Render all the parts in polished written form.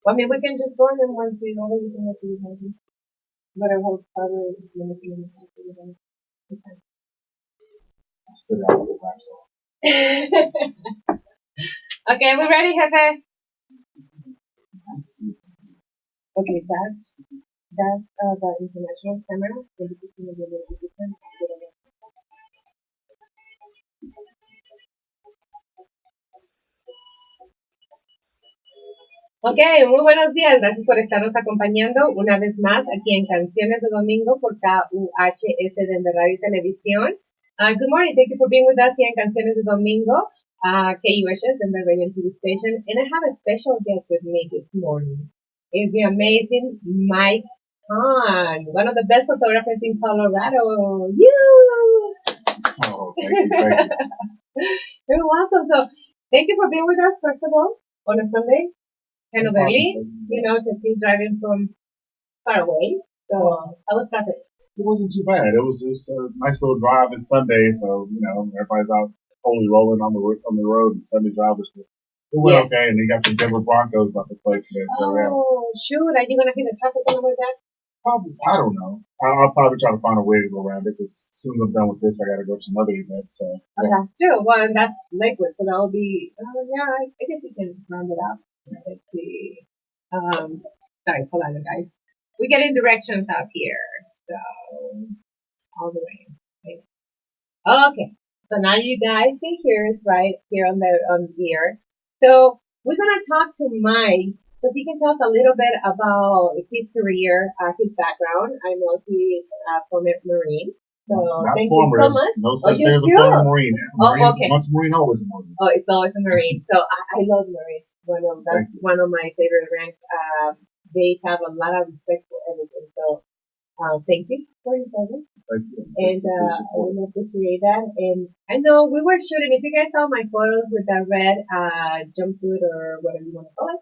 I mean, we can just go and then once you know you can have to use but I hope probably limiting in the it's fine. Spit it out with the rap song. Okay, we ready, Jefe? Okay, that's the international camera. So this is gonna be a little bit different. Ok, muy buenos días. Gracias por estarnos acompañando una vez más aquí en Canciones de Domingo por KUHS de Radio y Televisión. Good morning. Thank you for being with us here in Canciones de Domingo, KUHS, the Radio and TV station. And I have a special guest with me this morning. It's the amazing Mike Hahn, one of the best photographers in Colorado. You! Oh, thank you, thank you. You're welcome. So, thank you for being with us, first of all, on a Sunday. Kind of early, because he's driving from far away. So, how was traffic? It wasn't too bad. It was a nice little drive. It's Sunday, so everybody's out totally rolling on the road. And Sunday drivers. It went okay, and they got the Denver Broncos about to play today. So shoot! Are you gonna hit the traffic on the way back? Probably. I don't know. I'll probably try to find a way to go around it because as soon as I'm done with this, I got to go to another event. So that's true. Well, and that's Lakewood, so that'll be. I guess you can round it up. Let's see. Sorry, hold on, guys. We're getting directions out here, so all the way. Okay. So now you guys can hear us right here on the ear. So we're gonna talk to Mike, so he can tell us a little bit about his career, his background. I know he's a former Marine. So thank you so much. No such thing as a former Marine. Okay. Once a Marine, always a Marine. Oh, it's always a Marine. So I love Marines. That's one of my favorite ranks. They have a lot of respect for everything. So thank you for your service. Thank you. And I really appreciate that. And I know we were shooting. If you guys saw my photos with that red jumpsuit or whatever you want to call it,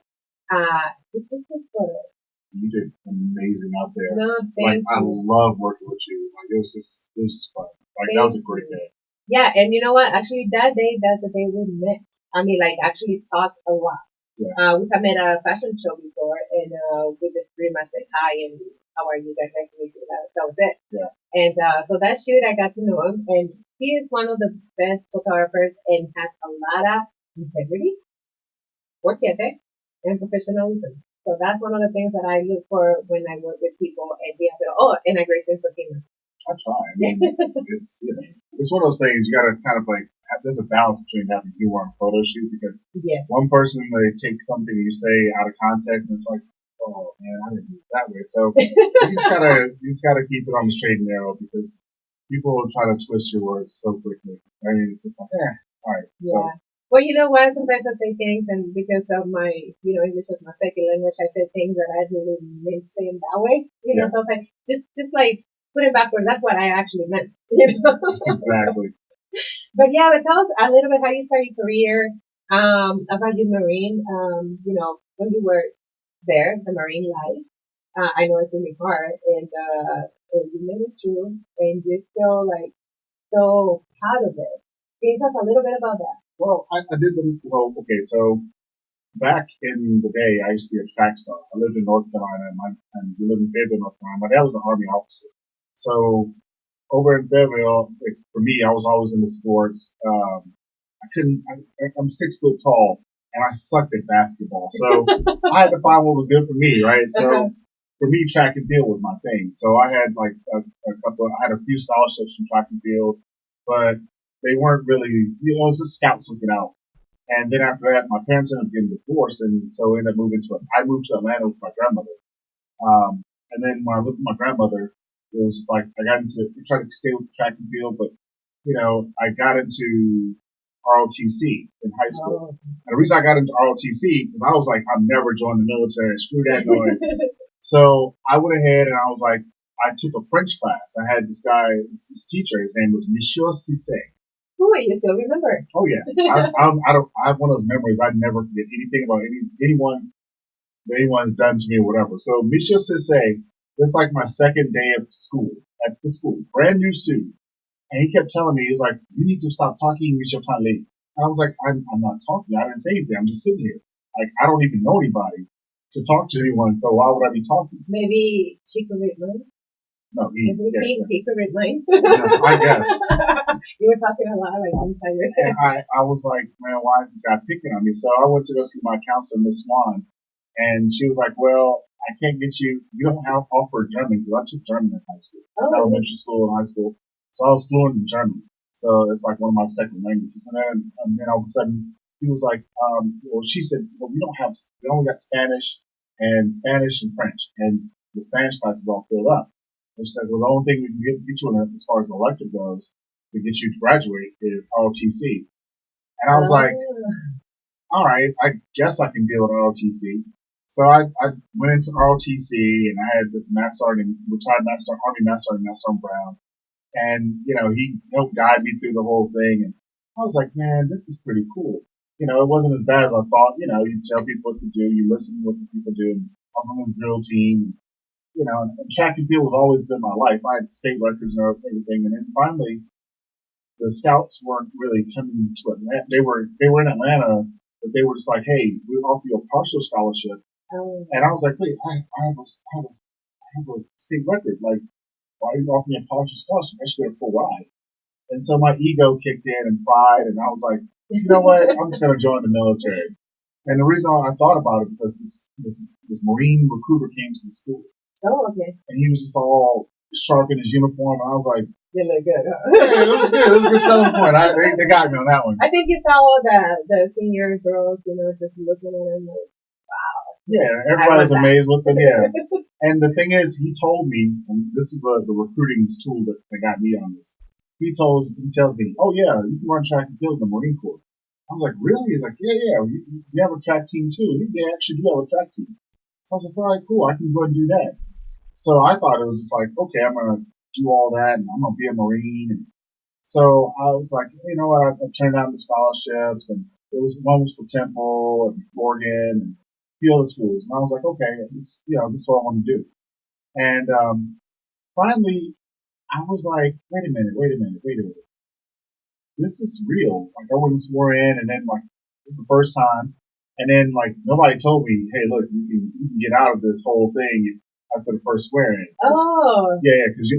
it's just this photo. You did amazing out there. No, thank you. I love working with you. It was just fun. That was a great day. Yeah, and you know what? Actually, that's the day we met. I mean, actually talked a lot. Yeah. We have met at a fashion show before, and we just pretty much said hi and how are you guys? Nice to meet you. That was it. Yeah. And so that shoot, I got to know him, and he is one of the best photographers and has a lot of integrity, work ethic, and professionalism. So that's one of the things that I look for when I work with people, and they have and a great sense of humor. I try. I mean, it's one of those things you got to kind of there's a balance between having humor and photo shoot because one person may take something you say out of context and it's like, oh man, I didn't do it that way. So you just gotta keep it on the straight and narrow because people will try to twist your words so quickly. I mean, it's just like, all right. Yeah. So. Well, you know what? Sometimes I say things, and because of my, English is my second language, I say things that I really meant to say in that way. So it's like just like put it backwards. That's what I actually meant. Exactly. But but tell us a little bit how you started your career, about your Marine, when you were there, the Marine life. I know it's really hard, and you made it through, and you're still so proud of it. Can you tell us a little bit about that? Well, I did okay, so back in the day, I used to be a track star. I lived in North Carolina, and we lived in Fayetteville, North Carolina. My dad was an Army officer. So over in Fayetteville, for me, I was always into sports. I'm 6 foot tall, and I sucked at basketball. So I had to find what was good for me, right? So for me, track and field was my thing. So I had I had a few scholarships from track and field, but they weren't really, it was just scouts looking out. And then after that, my parents ended up getting divorced, and so I moved to Atlanta with my grandmother. And then when I lived with my grandmother, it was just like, I tried to stay with track and field, but, I got into ROTC in high school. And the reason I got into ROTC, because I was like, I'm never joining the military, screw that noise. So I went ahead and I was like, I took a French class. I had this guy, this teacher, his name was Monsieur Cissé. Ooh, you still remember? Oh yeah, I have one of those memories. I'd never forget anything about anyone's done to me or whatever. So Monsieur Cissé, this like my second day of school at the school, brand new student, and he kept telling me, he's like, you need to stop talking Monsieur Tanley. I was like, I'm not talking. I didn't say anything. I'm just sitting here. Like, I don't even know anybody to talk to anyone. So why would I be talking? Maybe she could read minds. No, Maybe he could read minds. yeah, I guess. You were talking a lot like inside your head. And I was like, man, why is this guy picking on me? So I went to go see my counselor, Miss Swan, and she was like, well, I can't get you. You don't have offer German because I took German in high school, elementary school and high school. So I was fluent in German. So it's like one of my second languages. And then all of a sudden he was like, well, she said, well, we only got Spanish and French, and the Spanish class is all filled up. And she said, well, the only thing we can get you in as far as the elective goes to get you to graduate is ROTC. And I was like, all right, I guess I can deal with ROTC. So I went into ROTC and I had this Master Sergeant, retired Master Army Master Sergeant, Master Sergeant Brown. And, he helped guide me through the whole thing. And I was like, man, this is pretty cool. It wasn't as bad as I thought. You tell people what to do, you listen to what the people do. And I was on the drill team. And track and field has always been my life. I had state records and everything. And then finally, the scouts weren't really coming to Atlanta. They were in Atlanta, but they were just like, hey, we offer you a partial scholarship. And I was like, wait, I have a state record. Like, why are you offering me a partial scholarship? I should get a full ride. And so my ego kicked in and pride, and I was like, you know what? I'm just going to join the military. And the reason I thought about it because this Marine recruiter came to the school. Oh, okay. And he was just all sharp in his uniform. And I was like, you look good, huh? Yeah, it was good. It was a good selling point. They got me on that one. I think you saw all the senior girls, just looking at him like, wow. Yeah, everybody's amazed with them. Yeah. And the thing is, he told me, and this is the recruiting tool that got me on this. He tells me, oh yeah, you can run track and field in the Marine Corps. I was like, really? He's like, yeah, you have a track team too. They actually do have a track team. So I was like, all right, cool, I can go and do that. So I thought it was just like, okay, I'm gonna do all that, and I'm gonna be a Marine. And so I was like, you know what? I turned down the scholarships, and one was for Temple and Oregon and a few other schools, and I was like, okay, this is what I want to do. And finally, I was like, wait a minute. This is real. Like, I wasn't sworn in, and then like the first time, and then like nobody told me, hey, look, you can get out of this whole thing after the first swearing. Oh. Yeah, because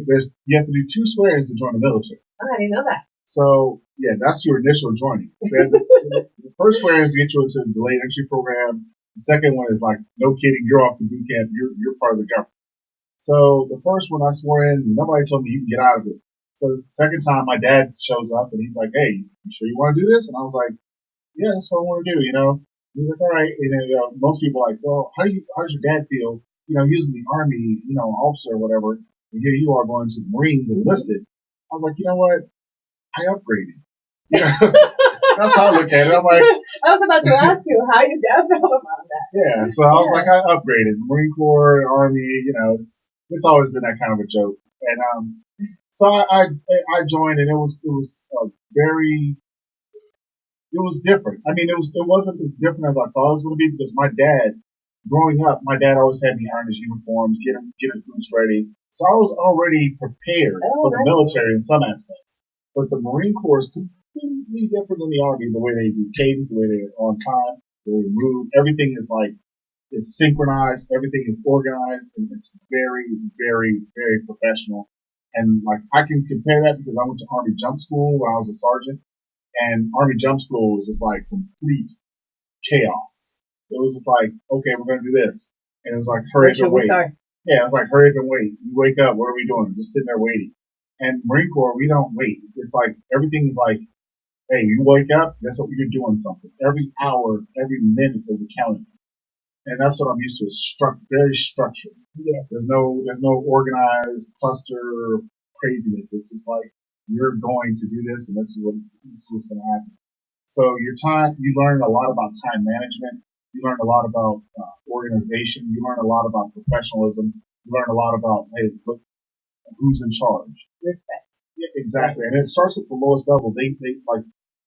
you have to do 2 swearings to join the military. Oh, I didn't know that. So yeah, that's your initial joining. So the first swearing is to get you into the delayed entry program. The second one is like, no kidding, you're off the boot camp. You're part of the government. So the first one I swore in, nobody told me you can get out of it. So the second time, my dad shows up and he's like, hey, you sure you want to do this? And I was like, yeah, that's what I want to do, He's like, all right. And then, most people are like, well, how does your dad feel? He was in the Army, officer or whatever. And here you are going to the Marines and enlisted. I was like, you know what? I upgraded. That's how I look at it. I'm like, I was about to ask you how your dad felt about that. Yeah, so I was like, I upgraded. Marine Corps, Army, it's always been that kind of a joke. And so I joined, and it was different. I mean, it wasn't as different as I thought it was going to be because growing up, my dad always had me iron his uniforms, get his boots ready. So I was already prepared for the military in some aspects. But the Marine Corps is completely different than the Army, the way they do cadence, the way they're on time, the way they move. Everything is synchronized, everything is organized, and it's very, very, very professional. And like, I can compare that because I went to Army Jump School when I was a sergeant, and Army Jump School was just like complete chaos. It was just like, okay, we're going to do this. And it was like, hurry up and wait. Yeah, it was like, hurry up and wait. You wake up, what are we doing? Just sitting there waiting. And Marine Corps, we don't wait. It's like, everything's like, hey, you wake up, that's what you're doing something. Every hour, every minute is accounted. And that's what I'm used to, is very structured. Yeah. There's no organized cluster craziness. It's just like, you're going to do this, and this is what's going to happen. So you learn a lot about time management. You learn a lot about organization. You learn a lot about professionalism. You learn a lot about, hey, look, who's in charge. Respect. Yeah, exactly. And it starts at the lowest level. They like,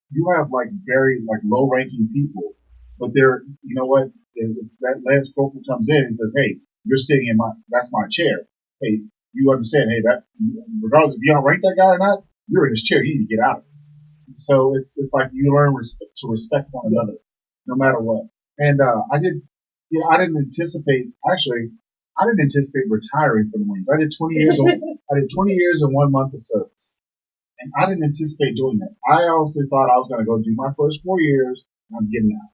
you have like very like low ranking people, but they're, you know what? If that Lance Corporal comes in and says, hey, you're sitting in that's my chair. Hey, you understand, hey, that, regardless if you don't rank that guy or not, you're in his chair. You need to get out of it. So it's like you learn to respect one another, no matter what. And I did, I didn't anticipate. Actually, I didn't anticipate retiring from the Marines. I did 20 years. I did 20 years and 1 month of service, and I didn't anticipate doing that. I honestly thought I was going to go do my first 4 years, and I'm getting out.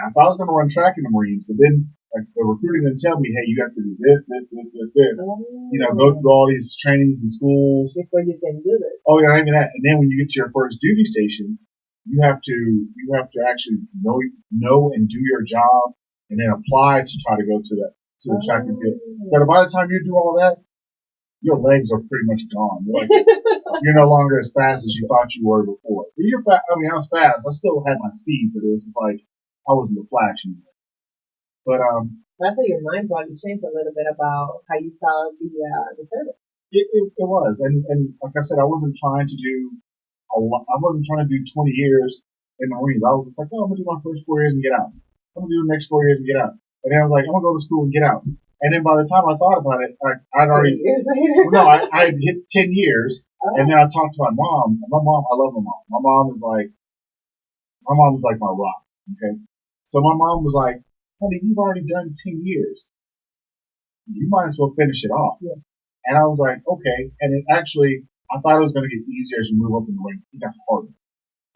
I thought I was going to run track in the Marines, but then like the recruiter didn't tell me, hey, you have to do this, this, this, this, this. Go through all these trainings and schools before you can do it. Oh yeah, even that. And then when you get to your first duty station, you have to actually know and do your job, and then apply to try to go to the track and field. So by the time you do all that, your legs are pretty much gone. You're no longer as fast as you thought you were before. I mean, I was fast. I still had my speed, but it was just like I wasn't the Flash anymore. But that's how your mind probably changed a little bit about how you saw the service. It was, and like I said, I wasn't trying to do a lot. I wasn't trying to do 20 years in the Marines. I was just like, oh, I'm gonna do my first 4 years and get out. I'm gonna do the next 4 years and get out. And then I was like, I'm gonna go to school and get out. And then by the time I thought about it, I'd already years later. No, I had hit 10 years. Oh. And then I talked to my mom. And my mom, I love my mom. My mom is like my rock. Okay, so my mom was like, honey, you've already done 10 years. You might as well finish it off. Yeah. And I was like, okay. And it actually, I thought it was going to get easier as you move up in the rank. It got harder.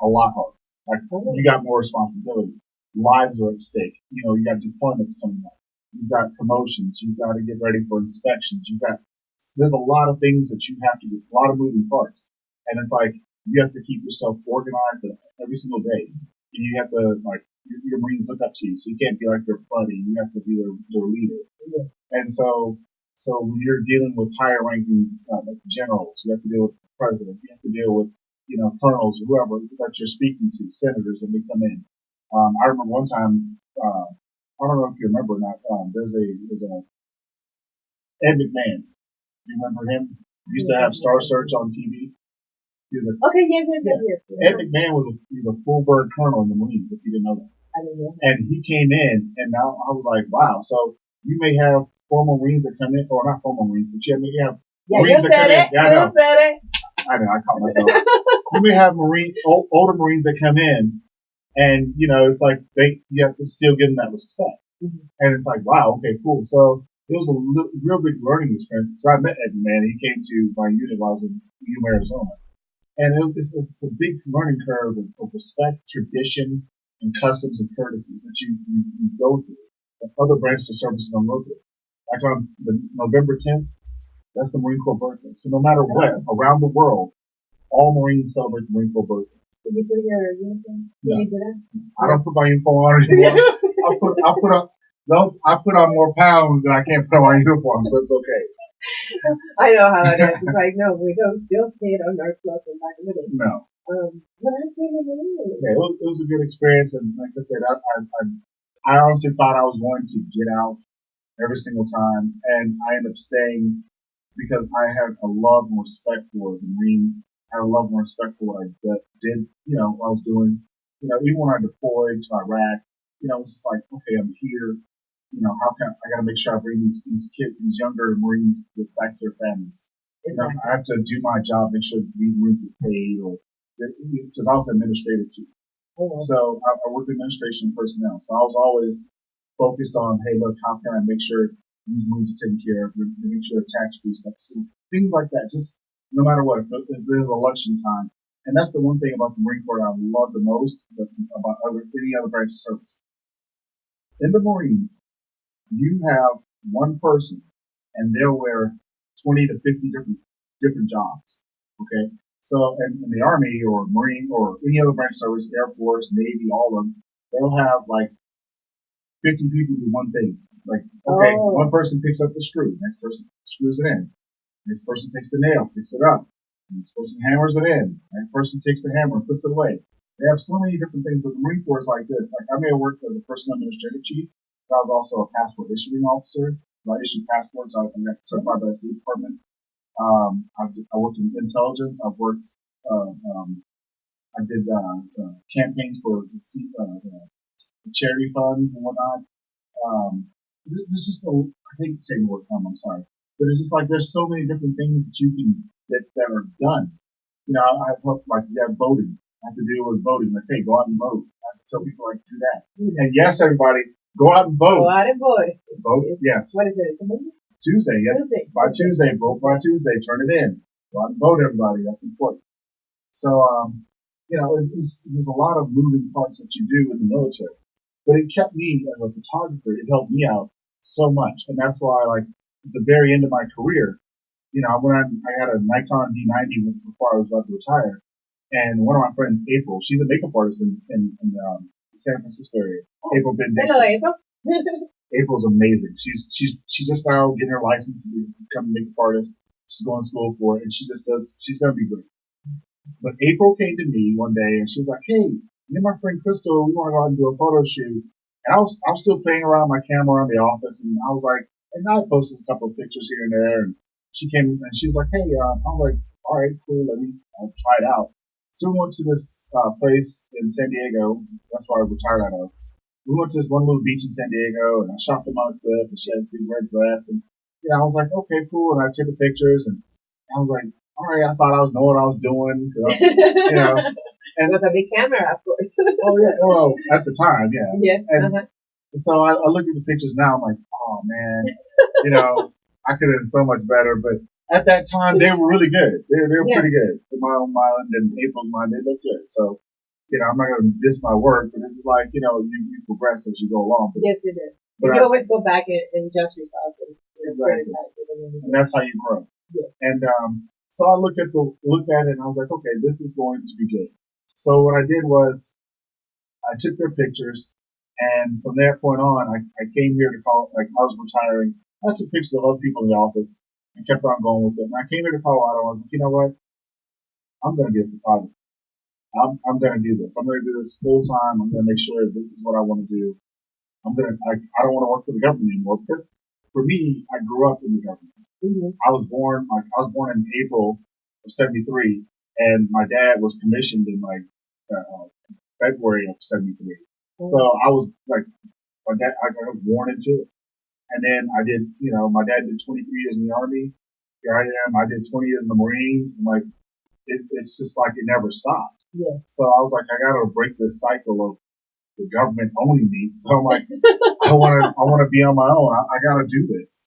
A lot harder. Like, you got more responsibility. Lives are at stake. You got deployments coming up. You've got promotions. You've got to get ready for inspections. There's a lot of things that you have to do, a lot of moving parts. And it's like, you have to keep yourself organized every single day. And you have to, like, your Marines look up to you. So you can't be like their buddy. You have to be their leader. Yeah. And so when you're dealing with higher ranking generals, you have to deal with the president, you have to deal with, colonels, whoever that you're speaking to, senators, and they come in. I remember one time, I don't know if you remember or not, there's a Ed McMahon. You remember him? He used to have Star Search on TV. Yes. Ed McMahon he's a full bird colonel in the Marines, if you didn't know that. I didn't know that. And he came in, and now I was like, wow, so you may have former Marines that come in, or not former Marines, but you have Marines that come in. Yeah, I know. I know, I caught myself. You may have older Marines that come in, and, it's like you have to still give them that respect. Mm-hmm. And it's like, wow, okay, cool. So it was a real big learning experience. So I met Ed McMahon. He came to my unit while I was in Yuma, Arizona. And it's a big learning curve of respect, tradition, and customs and courtesies that you go through that other branches of service don't go through. Like on the November 10th, that's the Marine Corps birthday. So no matter what, around the world, all Marines celebrate the Marine Corps birthday. Did you put your uniform? Yeah. You do that? I don't put my uniform on anymore. I put on more pounds than I can't put on my uniform, so it's okay. I know how it is. It's like, no, we don't still see it on our clothes and back in the day. No. But that's really good. Yeah, it was a good experience, and like I said, I honestly thought I was going to get out every single time, and I ended up staying because I had a love and respect for the Marines. I had a love and respect for what I did, what I was doing. Even when I deployed to Iraq, it was just like, okay, I'm here. How can I got to make sure I bring these kids, these younger Marines back to their families. Exactly. I have to do my job, make sure these Marines get paid, because I was an administrator too. Oh, wow. So I worked in administration and personnel. So I was always focused on, hey, look, how can I make sure these Marines are taken care of, and make sure they're tax-free stuff. So things like that. Just no matter what, if there's election time, and that's the one thing about the Marine Corps I love the most about any other branch of service. In the Marines, you have one person, and they'll wear 20 to 50 different jobs. Okay, so in the Army or Marine or any other branch of service, Air Force, Navy, all of them, they'll have like 50 people do one thing. Like, okay, one person picks up the screw, next person screws it in, next person takes the nail, picks it up, next person hammers it in, next person takes the hammer and puts it away. They have so many different things, but the Marine Corps is like this. Like, I may have worked as a personnel administrative chief. I was also a passport issuing officer. I issued passports. I got certified by the State Department. I worked in intelligence. I've worked. I did campaigns for charity funds and whatnot. There's just I hate to say the word I'm sorry, but it's just like there's so many different things that you can that are done. I helped like you have voting. have to deal with voting. Like, hey, go out and vote. I have to tell people like do that. And yes, everybody, go out and vote. Go out and vote. Vote, yes. What is it? Tuesday, yeah. Tuesday. By Tuesday, vote by Tuesday. Turn it in. Go out and vote, everybody. That's important. So, there's a lot of moving parts that you do in the military. But it kept me as a photographer. It helped me out so much, and that's why, like, at the very end of my career, when I had a Nikon D90 before I was about to retire, and one of my friends, April, she's a makeup artist in the San Francisco area. April Ben Dixon. Hello, April. April's amazing. She just now getting her license to become a makeup artist. She's going to school for it, and she's going to be great. But April came to me one day, and she's like, "Hey, me and my friend Crystal, we want to go out and do a photo shoot." And I was still playing around with my camera in the office, and I was like, and I posted a couple of pictures here and there, and she came and she was like, "Hey," I was like, "All right, cool, let me try it out." So we went to this place in San Diego. That's where I retired out of. We went to this one little beach in San Diego, and I shot them on a cliff, and she had this big red dress, and I was like, okay, cool, and I took the pictures, and I was like, all right, I thought I was knowing what I was doing, cause and it was a big camera, of course. Oh yeah, well, at the time, yeah. Yeah. And so I look at the pictures now, I'm like, oh man, I could have done so much better, but at that time they were really good. They were pretty good. In my own mind and April's mind, they looked good. So, I'm not going to diss my work, but this is like, you progress as you go along. But, yes, it is. But you always go back and adjust yourself. Exactly. And that's how you grow. Yeah. And so I looked at it and I was like, okay, this is going to be good. So what I did was I took their pictures, and from that point on, I came here to Colorado. Like, I was retiring. I took pictures of other people in the office and kept on going with it. And I came here to Colorado and I was like, you know what? I'm going to be a photographer. I'm going to do this. I'm going to do this full time. I'm going to make sure that this is what I want to do. I don't want to work for the government anymore, because for me, I grew up in the government. Mm-hmm. I was born in April of '73, and my dad was commissioned in February of '73. Mm-hmm. So I was like, I got born into it. And then I did, my dad did 23 years in the Army. Here I am. I did 20 years in the Marines. And like, it's just like it never stopped. Yeah. So I was like, I got to break this cycle of the government owning me. So I'm like, I want to be on my own. I got to do this.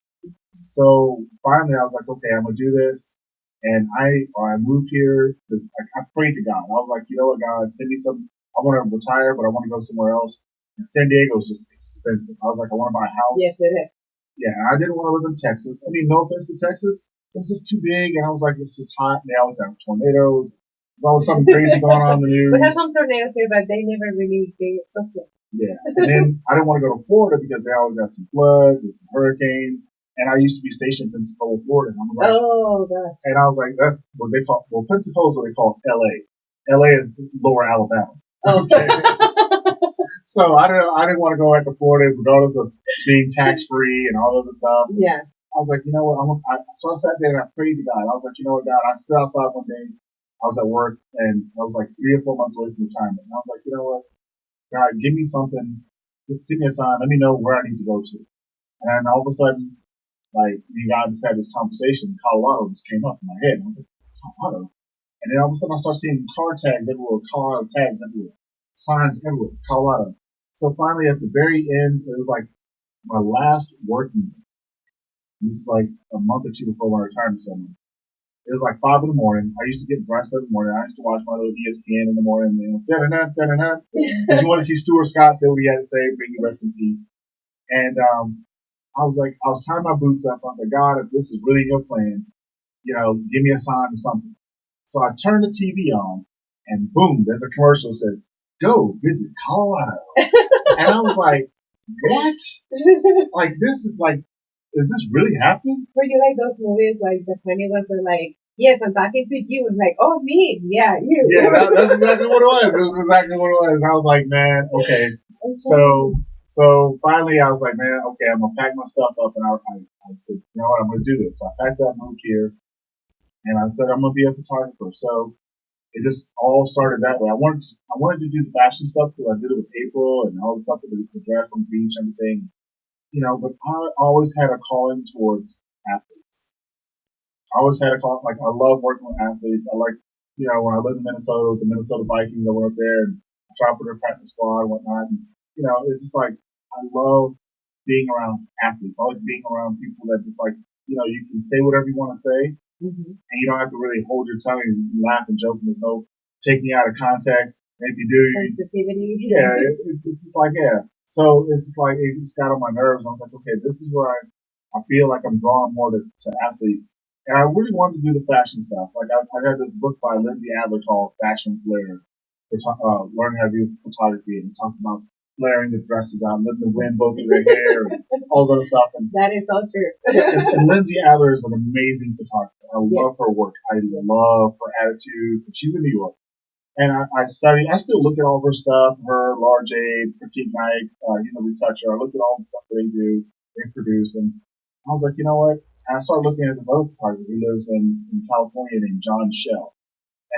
So finally I was like, okay, I'm going to do this. And I moved here because I prayed to God. I was like, you know what, God, send me some. I want to retire, but I want to go somewhere else. And San Diego is just expensive. I was like, I want to buy a house. Yes, it is. Yeah, I didn't want to live in Texas. I mean, no offense to Texas. It's just too big. And I was like, it's just hot. And they always have tornadoes. There's always something crazy going on in the news. We have some tornadoes here, but they never really get something. Yeah. And then I didn't want to go to Florida because they always have some floods and some hurricanes. And I used to be stationed in Pensacola, Florida. And I was like, oh, gosh. And I was like, that's what they call, Pensacola is what they call LA. LA is lower Alabama. Oh. Okay. So I didn't want to go back to Florida, regardless of being tax free and all of the stuff. Yeah. I was like, you know what? So I sat there and I prayed to God. I was like, you know what, God? I stood outside one day. I was at work and I was like 3 or 4 months away from retirement. And I was like, you know what? God, give me something. Send me a sign. Let me know where I need to go to. And all of a sudden, like, me and God just had this conversation. Colorado just came up in my head. And I was like, Colorado? And then all of a sudden I started seeing car tags everywhere, Colorado tags everywhere, signs everywhere, Colorado. So finally at the very end, it was like my last working day. This is like a month or two before my retirement ceremony. It was like 5 in the morning. I used to get dressed in the morning. I used to watch my little ESPN in the morning. Because you want to see Stuart Scott say what he had to say, bring you rest in peace. And I was tying my boots up. I was like, God, if this is really your plan, give me a sign or something. So I turned the TV on, and boom, there's a commercial that says, go visit Colorado. And I was like, what? Like, this is like, is this really happening? Were you like those movies, like the funny ones are like, yes, I'm talking to you. And like, oh, me. Yeah, you. Yeah, that's exactly what it was. It was exactly what it was. And I was like, man, okay. So finally I was like, man, okay, I'm going to pack my stuff up. And I said, you know what, I'm going to do this. So I packed up, moved here. And I said, I'm going to be a photographer. So it just all started that way. I wanted to do the fashion stuff because I did it with April and all the stuff with the dress on the beach and everything. But I always had a calling towards athletes. I always had a call, like, I love working with athletes. I like, when I lived in Minnesota with the Minnesota Vikings, I went up there and tried for their practice squad and whatnot. And, it's just like, I love being around athletes. I like being around people that just like, you can say whatever you want to say and you don't have to really hold your tongue and laugh and joke and there's no taking you out of context. And if you do, sensitivity. Yeah, it's just like, yeah. So it's just like, it just got on my nerves. I was like, okay, this is where I feel like I'm drawn more to athletes. And I really wanted to do the fashion stuff. Like I had this book by Lindsay Adler called Fashion Flair, learning how to do photography, and talked about flaring the dresses out, letting the wind blow through their hair, and all this other stuff. And That is so true. and Lindsay Adler is an amazing photographer. I love her work. I love her attitude. She's in New York. And I still look at all of her stuff, her Laura Jade, Petite Nike, he's a retoucher. I look at all the stuff that they produce, and I was like, you know what? And I started looking at this other photographer who lives in California named John Shell.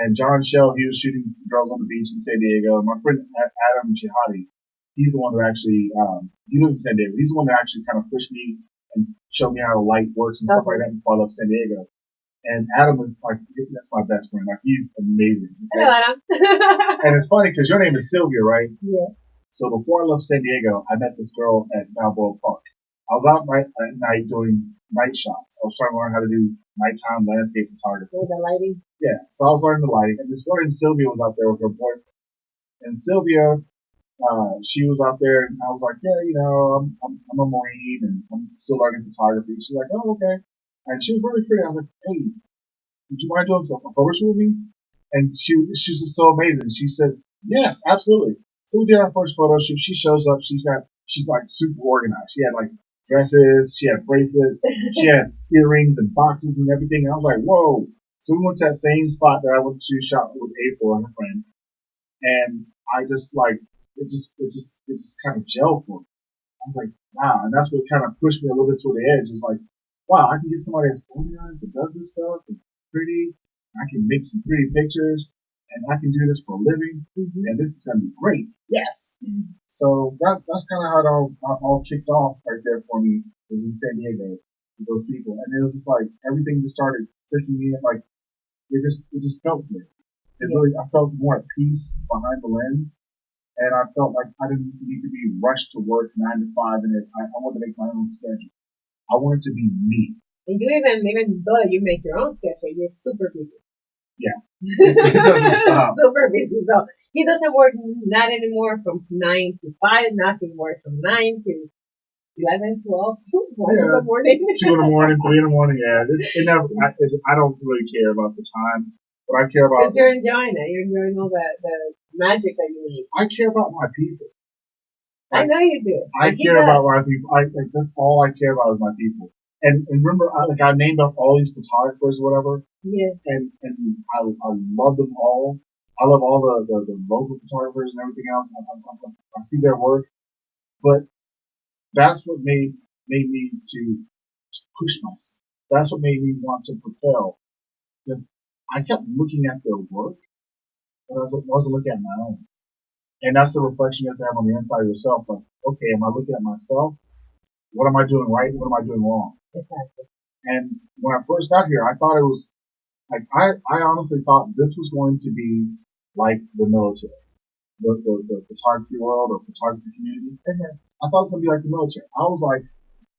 And John Shell, he was shooting girls on the beach in San Diego. My friend Adam Jihadi, he's the one who actually, he lives in San Diego. He's the one that actually kind of pushed me and showed me how light works and stuff like that before I left San Diego. And Adam was like, that's my best friend. Like, he's amazing. Okay? Hello, Adam. And it's funny because your name is Sylvia, right? Yeah. So before I left San Diego, I met this girl at Balboa Park. I was out at night doing night shots. I was trying to learn how to do nighttime landscape photography. With the lighting? Yeah. So I was learning the lighting. And this girl named Sylvia was out there with her boyfriend. And Sylvia, she was out there and I was like, yeah, I'm a Marine and I'm still learning photography. She's like, oh, okay. And she was really pretty. I was like, hey, would you mind doing some photo shoot with me? And she was just so amazing. She said, yes, absolutely. So we did our first photo shoot. She shows up. She's like super organized. She had like dresses. She had bracelets. She had earrings and boxes and everything. And I was like, whoa. So we went to that same spot that I went to shop with April and her friend. And I just like, it just kind of gelled for me. I was like, wow. And that's what kind of pushed me a little bit to the edge. It's like, wow, I can get somebody that's organized that does this stuff and pretty. I can make some pretty pictures and I can do this for a living. Mm-hmm. And this is going to be great. Yes. Mm-hmm. So that's kind of how it all kicked off right there for me. It was in San Diego with those people. And it was just like everything just started clicking in. Like it just felt good. I felt more at peace behind the lens. And I felt like I didn't need to be rushed to work 9 to 5 and I wanted to make my own schedule. I want it to be me. And you even though you make your own schedule, you're super busy. Yeah. It doesn't stop. Super busy. So he doesn't work not anymore from 9 to 5, nothing more from 9 to 11, 12, 1 in the morning. 2 in the morning, 3 in the morning, yeah. I don't really care about the time. What I care about is you're enjoying it. You're enjoying all the magic that you make. I care about my people. I know you do. I care about my people. That's all I care about is my people. And remember, I named up all these photographers or whatever. Yeah. And I love them all. I love all the local photographers and everything else. I see their work. But that's what made me to push myself. That's what made me want to propel. Because I kept looking at their work, but I wasn't looking at my own. And that's the reflection you have to have on the inside of yourself. Like, okay, am I looking at myself? What am I doing right? What am I doing wrong? Exactly. And when I first got here, I thought it was like, I honestly thought this was going to be like the military, the photography world or photography community. Mm-hmm. I thought it was going to be like the military. I was like,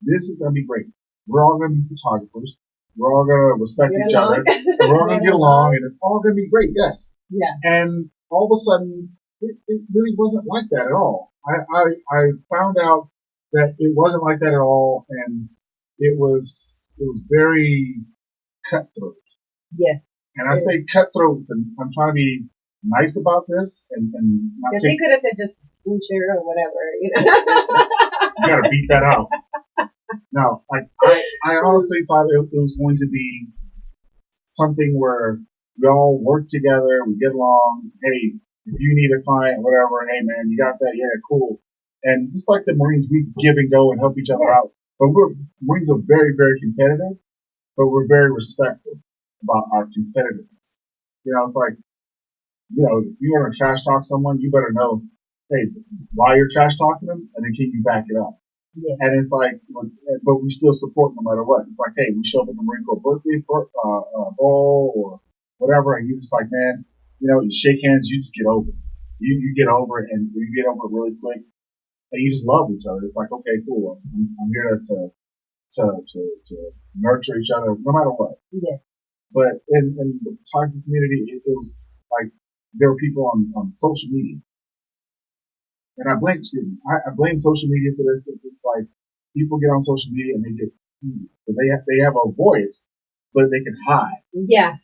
this is going to be great. We're all going to be photographers. We're all going to respect each other. And we're all going to get along and it's all going to be great. Yes. Yeah. And all of a sudden, it really wasn't like that at all. I found out that it wasn't like that at all, and it was very cutthroat. Yes. And I say cutthroat, and I'm trying to be nice about this, and not because he could have said just butcher or whatever, You gotta beat that out. No, like I honestly thought it was going to be something where we all work together, we get along. Hey, if you need a client, whatever, hey man, you got that? Yeah, cool. And just like the Marines, we give and go and help each other out. But Marines are very, very competitive, but we're very respectful about our competitiveness. It's like, if you're going to trash talk someone, you better know, hey, why you're trash talking them, and then can you back it up? Yeah. And it's like, but we still support no matter what. It's like, hey, we show up at the Marine Corps birthday ball, or whatever, and you just like, man, you shake hands, you just get over it. You get over it, and you get over it really quick, and you just love each other. It's like, okay, cool. I'm here to nurture each other no matter what. Yeah. But in the photography community, it was like there were people on social media, and I blame social media for this because it's like people get on social media and they get easy because they have a voice, but they can hide. Yeah,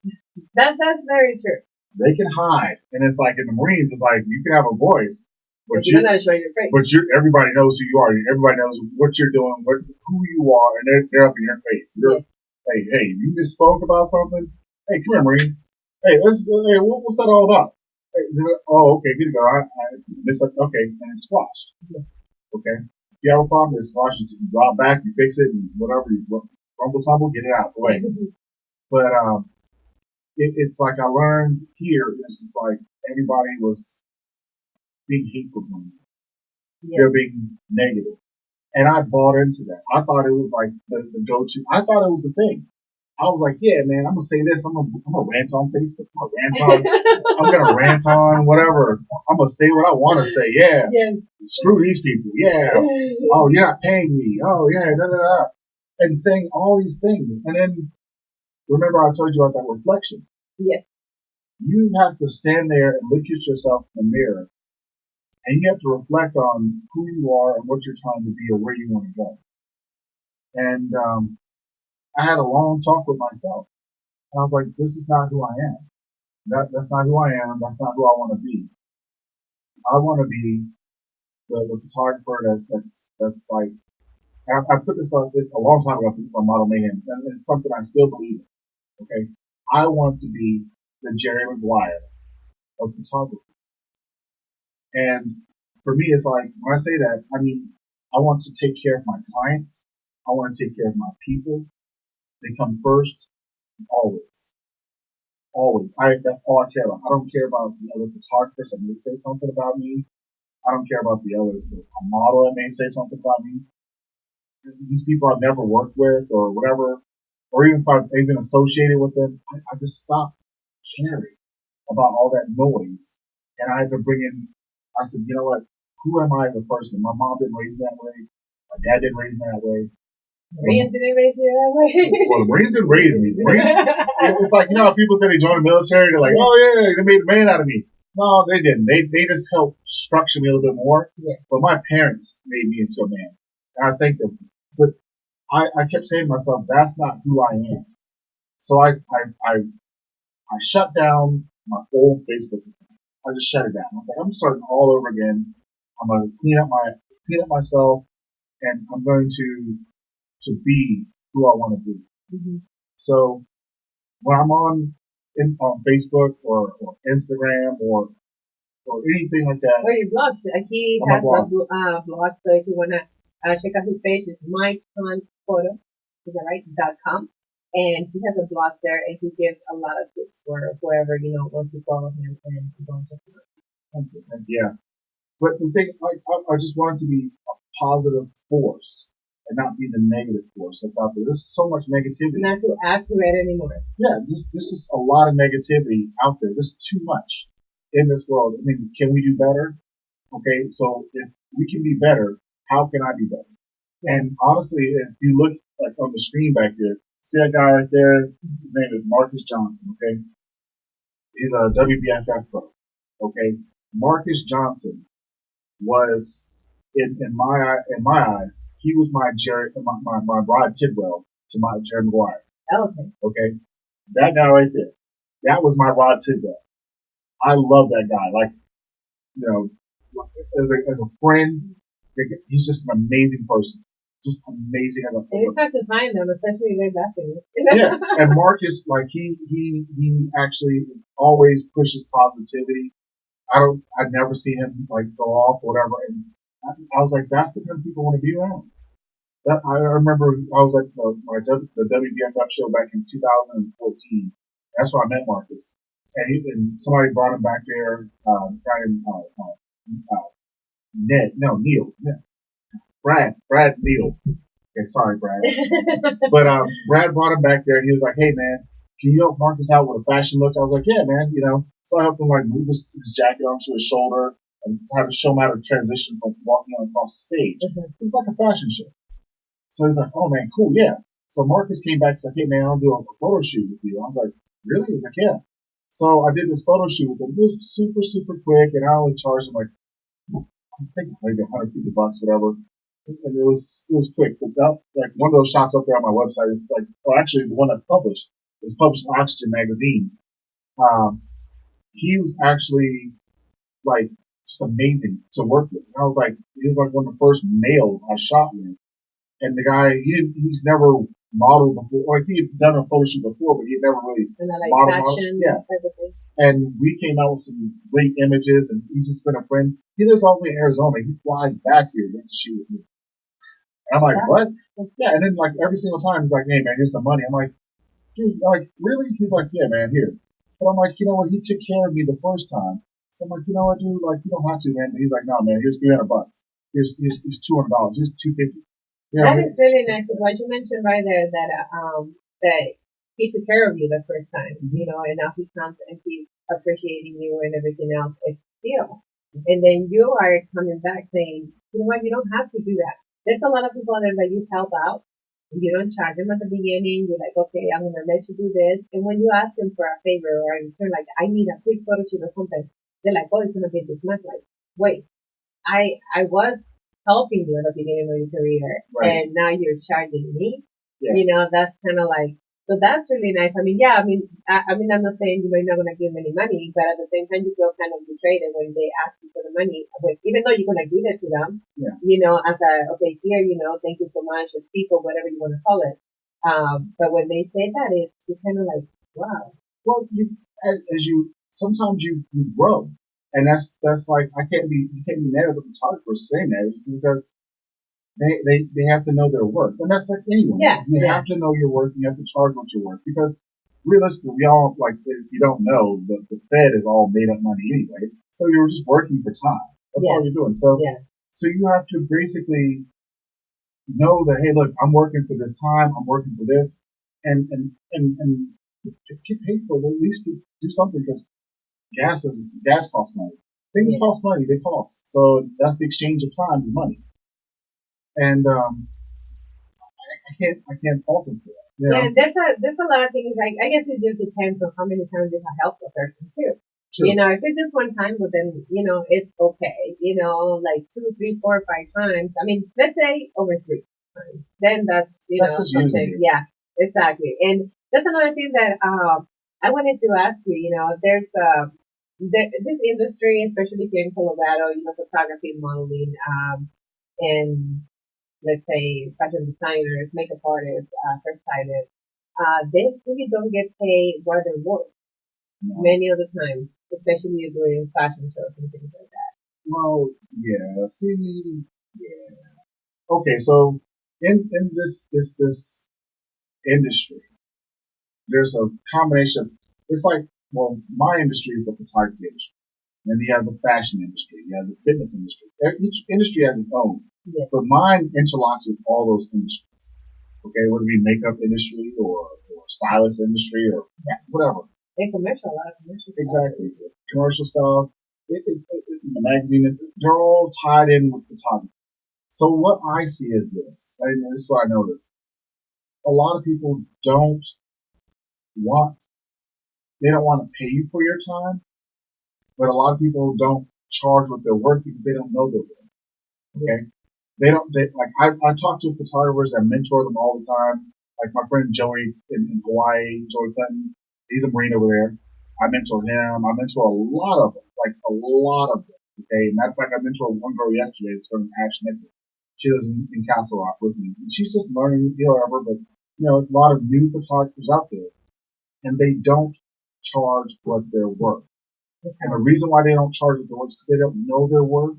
that's very true. They can hide, and it's like in the Marines, it's like you can have a voice, but you don't know show your face. But everybody knows who you are. Everybody knows what you're doing, who you are, and they're up in your face. Hey, you misspoke about something. Hey, come here, Marine. Hey, what's that all about? Hey, okay, good to go. I missed it. Okay, and it's squashed. Okay, if you have a problem, it's squashed. You drop back, you fix it, and whatever. You rumble tumble, get it out of the way. But it's like I learned here. It's just like everybody was being hateful to me. They're being negative. And I bought into that. I thought it was like the go-to. I thought it was the thing. I was like, yeah, man, I'm going to say this. I'm going to rant on Facebook. I'm going to rant on whatever. I'm going to say what I want to say. Yeah. Screw these people. Yeah. Oh, you're not paying me. Oh, yeah. Da, da, da. And saying all these things. And then remember I told you about that reflection. Yeah. You have to stand there and look at yourself in the mirror. And you have to reflect on who you are and what you're trying to be or where you want to go. And I had a long talk with myself. And I was like, this is not who I am. That's not who I am. That's not who I want to be. I want to be the photographer that's like, I put this on a long time ago. I put this on Model Mayhem. And it's something I still believe in. Okay. I want to be the Jerry Maguire of photography. And for me, it's like, when I say that, I mean, I want to take care of my clients. I want to take care of my people. They come first, always. Always. That's all I care about. I don't care about the other photographers that may say something about me. I don't care about the model that may say something about me. These people I've never worked with or whatever, or even if I've been associated with them, I just stopped caring about all that noise. And I had to bring in, I said, you know what? Who am I as a person? My mom didn't raise me that way. My dad didn't raise me that way. Marines didn't raise you that way. Well, the Marines didn't raise me. It's like, how people say they joined the military, they're like, oh yeah, they made a man out of me. No, they didn't. They just helped structure me a little bit more. Yeah. But my parents made me into a man. And I think that, but I kept saying to myself, that's not who I am. So I shut down my old Facebook account. I just shut it down. I was like, I'm starting all over again. I'm going to clean up myself, and I'm going to be who I want to be. Mm-hmm. So when I'm on Facebook or Instagram or anything like that. Or your blogs. He has a blog, so if you want to check out his page, it's myconphoto, is that right? .com. And he has a blog there, and he gives a lot of tips for whoever, wants to follow him and go and check him out. Yeah. But the thing, I just want it to be a positive force and not be the negative force that's out there. There's so much negativity. Not to add to it anymore. Yeah, this is a lot of negativity out there. There's too much in this world. I mean, can we do better? Okay, so if we can be better, how can I be better? And honestly, if you look like on the screen back there, see that guy right there? His name is Marcus Johnson, okay? He's a WBFF pro, okay? Marcus Johnson was, in my eyes, he was my Rod Tidwell to my Jerry Maguire. Okay? That guy right there. That was my Rod Tidwell. I love that guy. Like, as a friend, he's just an amazing person. Just amazing as a person. It's hard to find them, especially their basketball. Yeah, and Marcus, like he actually always pushes positivity. I'd never see him like go off or whatever, and I was like, that's the kind of people I want to be around. I remember I was at the WBFF show back in 2014. That's where I met Marcus, and somebody brought him back there. This guy named Neil. Brad Neal. Okay, sorry, Brad. But Brad brought him back there, and he was like, "Hey, man, can you help Marcus out with a fashion look? I was like, yeah, man, So I helped him like move his jacket onto his shoulder and how to show him how to transition from walking on across the stage. Mm-hmm. This is like a fashion show. So he's like, oh man, cool, yeah. So Marcus came back and said, hey man, I'll do a photo shoot with you. I was like, really? He's like, yeah. So I did this photo shoot with him. It was super, super quick, and I only charged him like, I think maybe $150, whatever. And it was quick. But that, like one of those shots up there on my website is like, well, actually the one that's published is published in Oxygen magazine. Um, he was actually like just amazing to work with. And I was like, he was like one of the first males I shot with. And the guy, he's never modeled before. Like he had done a photo shoot before, but he had never really modeled. Yeah. And we came out with some great images, and he's just been a friend. He lives all the way in Arizona. He flies back here just to shoot with me. And I'm like, what? Yeah. And then like every single time he's like, hey man, here's some money. I'm like, dude, like really? He's like, yeah man, here. But I'm like, you know what? He took care of me the first time. So I'm like, you know what, dude? Like, you don't have to, man. And he's like, no, man. Here's $300. Here's $200. Here's $250. That is really nice because what you mentioned right there that he took care of you the first time, and now he comes and he's appreciating you and everything else is still. And then you are coming back saying, you know what, you don't have to do that. There's a lot of people there that you help out. You don't charge them at the beginning. You're like, okay, I'm going to let you do this. And when you ask them for a favor or in return, like, I need a quick photo shoot or something, they're like, oh, it's going to be this much. Like, wait, I was helping you at the beginning of your career, right, and now you're charging me. Yeah. That's kind of like, so that's really nice. I mean, I'm not saying you're not going to give them any money, but at the same time, you feel kind of betrayed when they ask you for the money, even though you're going to give it to them, yeah, as okay, here, thank you so much, as people, whatever you want to call it. But when they say that, it's kind of like, wow. Well, sometimes you grow. And that's like, you can't be mad at the photographers saying that because they have to know their worth. And that's like anyone. Yeah. You have to know your worth. You have to charge what you're worth because realistically, we all, like, if you don't know, the Fed is all made up money anyway. So you're just working for time. That's all you're doing. So, so you have to basically know that, hey, look, I'm working for this time. I'm working for this. And get paid for it. At least do something because gas costs money. Things cost money, they cost. So that's the exchange of time is money. And I can't fault them for that. Yeah, there's a lot of things. Like, I guess it just depends on how many times you have helped a person too. True. If it's just one time, well then it's okay. Like 2, 3, 4, 5 times. I mean, let's say over 3 times. Then that's just something. Yeah, exactly. And that's another thing that I wanted to ask you. There's this industry, especially here in Colorado, photography, modeling, and let's say fashion designers, makeup artists, hairstylists, they really don't get paid what they're worth many of the times, especially during fashion shows and things like that. Well, yeah. See, yeah. Okay, so in this industry, there's a combination. It's like, well, my industry is the photography industry. And then you have the fashion industry. You have the fitness industry. Each industry has its own. Yeah. But mine interlocks with all those industries. Okay, whether it be makeup industry or stylist industry or whatever. And commercial, a lot of commercial. Exactly. Stuff. Commercial stuff. The magazine, they're all tied in with photography. So what I see is this, and this is what I noticed. A lot of people don't want to pay you for your time, but a lot of people don't charge what they're worth because they don't know their worth. Okay? I talk to photographers, I mentor them all the time. Like my friend Joey in Hawaii, Joey Clinton, he's a Marine over there. I mentor him. I mentor a lot of them, like a lot of them. Okay? Matter of fact, I mentored one girl yesterday. It's from Ash Nichols. She lives in Castle Rock with me. And she's just learning, whatever, but, it's a lot of new photographers out there. And they don't charge what they're worth. And the reason why they don't charge what they're worth is because they don't know their worth.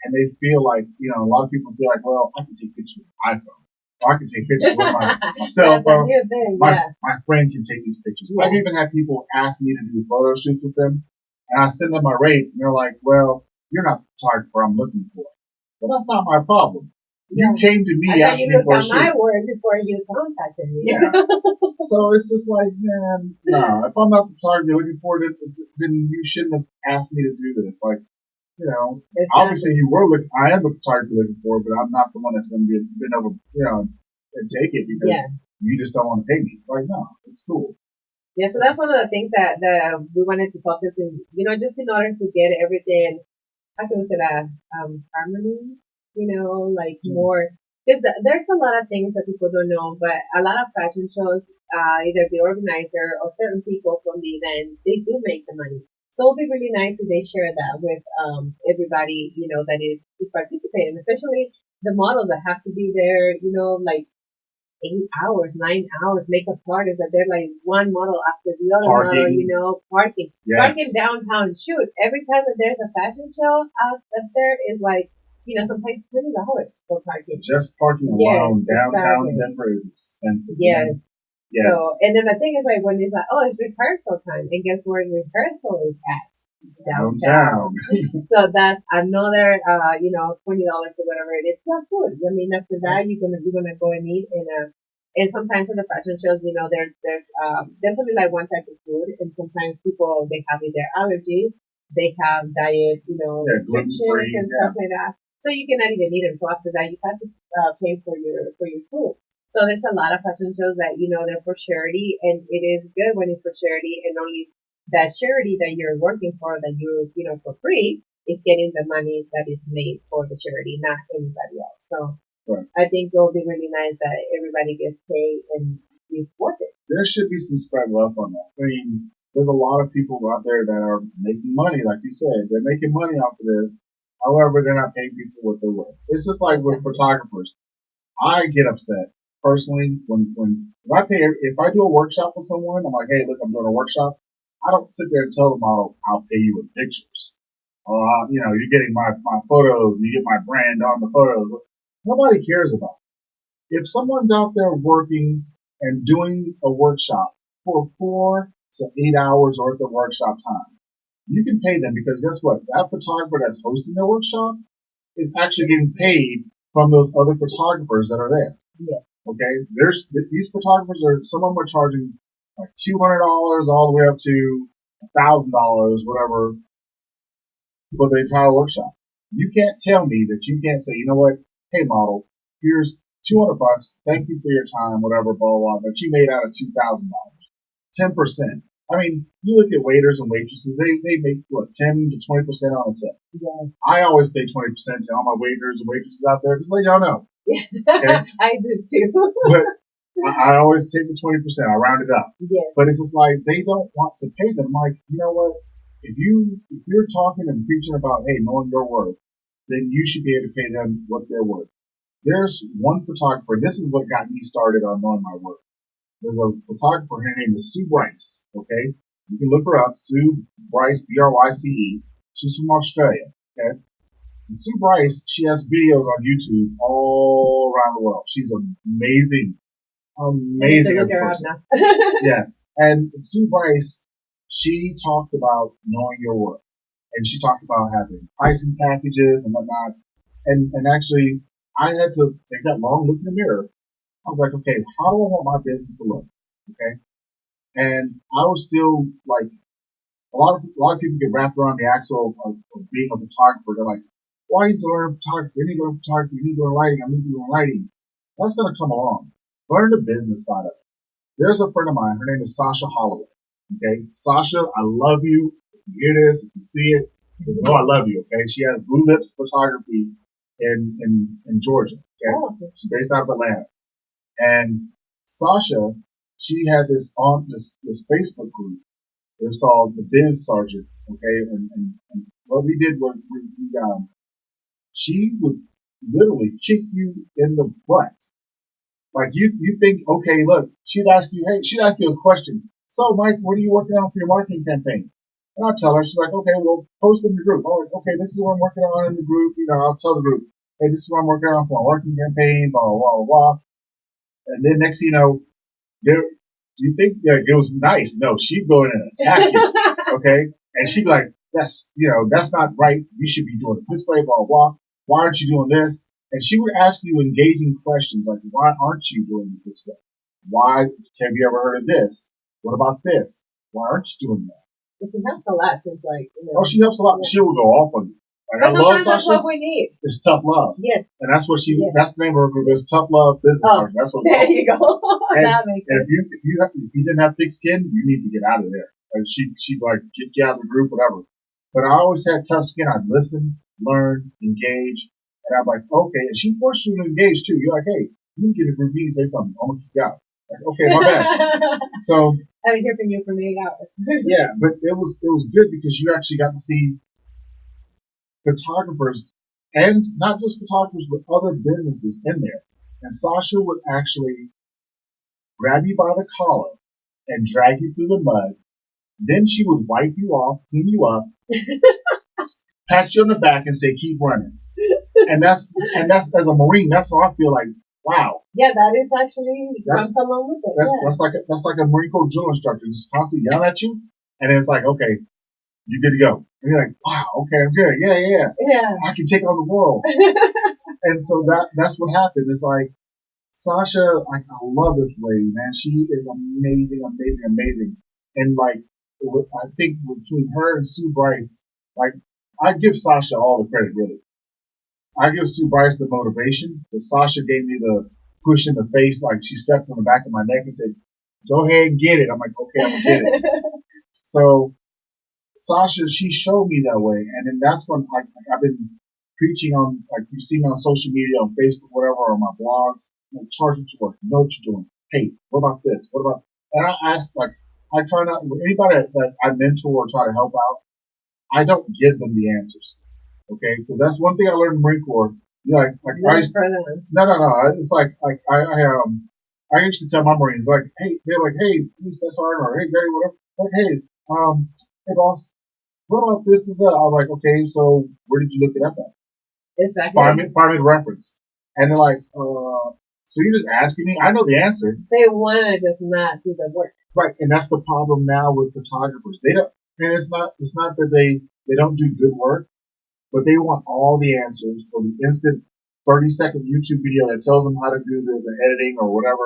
And they feel like, a lot of people feel like, well, I can take pictures with my iPhone. Or I can take pictures with my cell phone. My friend can take these pictures. Yeah. I've even had people ask me to do photo shoots with them. And I send them my rates. And they're like, well, you're not the photographer I'm looking for. Well, that's not my problem. You came to me I thought asking you me looked for a at my shoot. word before you contacted me. Yeah. So it's just like, man, no. If I'm not the photographer you're looking for, then you shouldn't have asked me to do this. Like, obviously you were looking. I am the photographer you're looking for, but I'm not the one that's going to be been able, and take it because you just don't want to pay me. Like, no, it's cool. Yeah, so that's one of the things that we wanted to focus in, just in order to get everything, how can we say that, harmony, like more, because there's a lot of things that people don't know, but a lot of fashion shows, either the organizer or certain people from the event, they do make the money. So it'll be really nice if they share that with everybody, that is participating, especially the models that have to be there, like 8 hours, 9 hours, makeup artists that they're like one model after the other model, parking. Yes. Parking downtown, shoot. Every time that there's a fashion show out up there is like, sometimes $20 for parking. Just parking alone downtown Denver is expensive. Yes. Yeah. So, and then the thing is like when it's like, oh, it's rehearsal time, and guess where rehearsal is at? Downtown. So that's another, $20 or whatever it is plus food. I mean, after that, you're gonna go and eat, and sometimes in the fashion shows, there's only like one type of food, and sometimes people they have their allergies, they have diet, restrictions and stuff like that. So you cannot even eat them. So after that, you have to pay for your food. So there's a lot of fashion shows that they're for charity, and it is good when it's for charity, and only that charity that you're working for, that for free, is getting the money that is made for the charity, not anybody else. So I think it'll be really nice that everybody gets paid and is worth it. There should be some spread love on that. I mean, there's a lot of people out there that are making money, like you said. They're making money off of this. However, they're not paying people what they're worth. It's just like with photographers. I get upset personally when if I do a workshop with someone, I'm like, hey, look, I'm doing a workshop. I don't sit there and tell the model I'll pay you with pictures. You're getting my photos and you get my brand on the photos. Nobody cares about it. If someone's out there working and doing a workshop for 4 to 8 hours worth of workshop time, you can pay them because guess what? That photographer that's hosting the workshop is actually getting paid from those other photographers that are there. Yeah. Okay? These photographers some of them are charging like $200 all the way up to $1,000, whatever, for the entire workshop. You can't tell me that you can't say, you know what? Hey, model, here's $200. Thank you for your time, whatever, blah, blah, that you made out of $2,000. 10%. I mean, you look at waiters and waitresses, they make, 10 to 20% on a tip. Yeah. I always pay 20% to all my waiters and waitresses out there, just let y'all know. Okay? I do too. But I always take the 20%. I round it up. Yeah. But it's just like they don't want to pay them. Like, you know what? If you're talking and preaching about, hey, knowing your worth, then you should be able to pay them what they're worth. There's one photographer. This is what got me started on knowing my worth. There's a photographer. Her name is Sue Bryce. Okay, you can look her up. Sue Bryce, Bryce. She's from Australia. Okay. And Sue Bryce, she has videos on YouTube all around the world. She's amazing as a person. Yes. And Sue Bryce, she talked about knowing your worth. And she talked about having pricing packages and whatnot. And actually, I had to take that long look in the mirror. I was like, okay, how do I want my business to look? Okay. And I was still like, a lot of people get wrapped around the axle of being a photographer. They're like, why are you doing photography? You need to learn photography. You need to learn lighting. I need to learn lighting. That's going to come along. Learn the business side of it. There's a friend of mine. Her name is Sasha Holloway. Okay. Sasha, I love you. If you hear this, if you see it, just know I love you. Okay. She has Blue Lips Photography in Georgia. Okay. Oh. She's based out of Atlanta. And Sasha, she had this Facebook group. It was called the Biz Sergeant. Okay. And what we did was she would literally kick you in the butt. Like you think, okay, look, she'd ask you a question. So Mike, what are you working on for your marketing campaign? And I'll tell her, she's like, okay, well, post in the group. Oh, okay, this is what I'm working on in the group. I'll tell the group, hey, this is what I'm working on for my marketing campaign, blah, blah, blah, blah. And then next thing you know, do you think it was nice? No, she'd go in and attack you. Okay. And she'd be like, that's not right. You should be doing it this way, blah, blah, blah. Why aren't you doing this? And she would ask you engaging questions like, why aren't you doing it this way? Why, have you ever heard of this? What about this? Why aren't you doing that? But she helps a lot since Oh, she helps a lot. Yeah. She will go off on you. Like, but I love Sasha. That's what we need. It's tough love. Yes. And that's what that's the name of her group. It's Tough Love Business. Oh, that's what there you go. And if you didn't have thick skin, you need to get out of there. And she'd like get you out of the group, whatever. But I always had tough skin. I'd listen, learn, engage, and I'm like, okay. And she forced you to engage too. You're like, hey, you can get a group meeting, say something. I'm gonna kick you out. Like, okay, my bad. So I haven't heard from you for 8 hours. Yeah, but it was good because you actually got to see photographers, and not just photographers, but other businesses in there. And Sasha would actually grab you by the collar and drag you through the mud. Then she would wipe you off, clean you up, pat you on the back, and say, "Keep running." And that's as a Marine, that's how I feel like. Wow. Yeah, that is actually comes along with it. That's like a Marine Corps drill instructor just constantly yelling at you, and it's like, okay, you're good to go. And you're like, wow, okay, I'm good. Yeah. I can take on the world. And so that's what happened. It's like, Sasha, I love this lady, man. She is amazing. And like, I think between her and Sue Bryce, like, I give Sasha all the credit, really. I give Sue Bryce the motivation, but Sasha gave me the push in the face, like she stepped on the back of my neck and said, "Go ahead and get it." I'm like, okay, I'm gonna get it. So Sasha, she showed me that way, and then that's when I've been preaching on, like, you see me on social media, on Facebook, whatever, or on my blogs. Charge what you work, know what you're doing. Hey, what about this? What about? And I ask, like, I try not, anybody that I mentor or try to help out, I don't give them the answers. Okay, because that's one thing I learned in the Marine Corps. You know, no. It's like I used to tell my Marines, like, hey, they're like, hey, please, that's hard, or hey, Gary, whatever. Like, hey, boss, what about this and that? I'm like, okay, so where did you look it up at? Exactly. Find me the reference. And they're like, so you're just asking me? I know the answer. They want to just not do the work. Right, and that's the problem now with photographers. They don't, and it's not that they don't do good work, but they want all the answers for the instant 30-second YouTube video that tells them how to do the editing or whatever.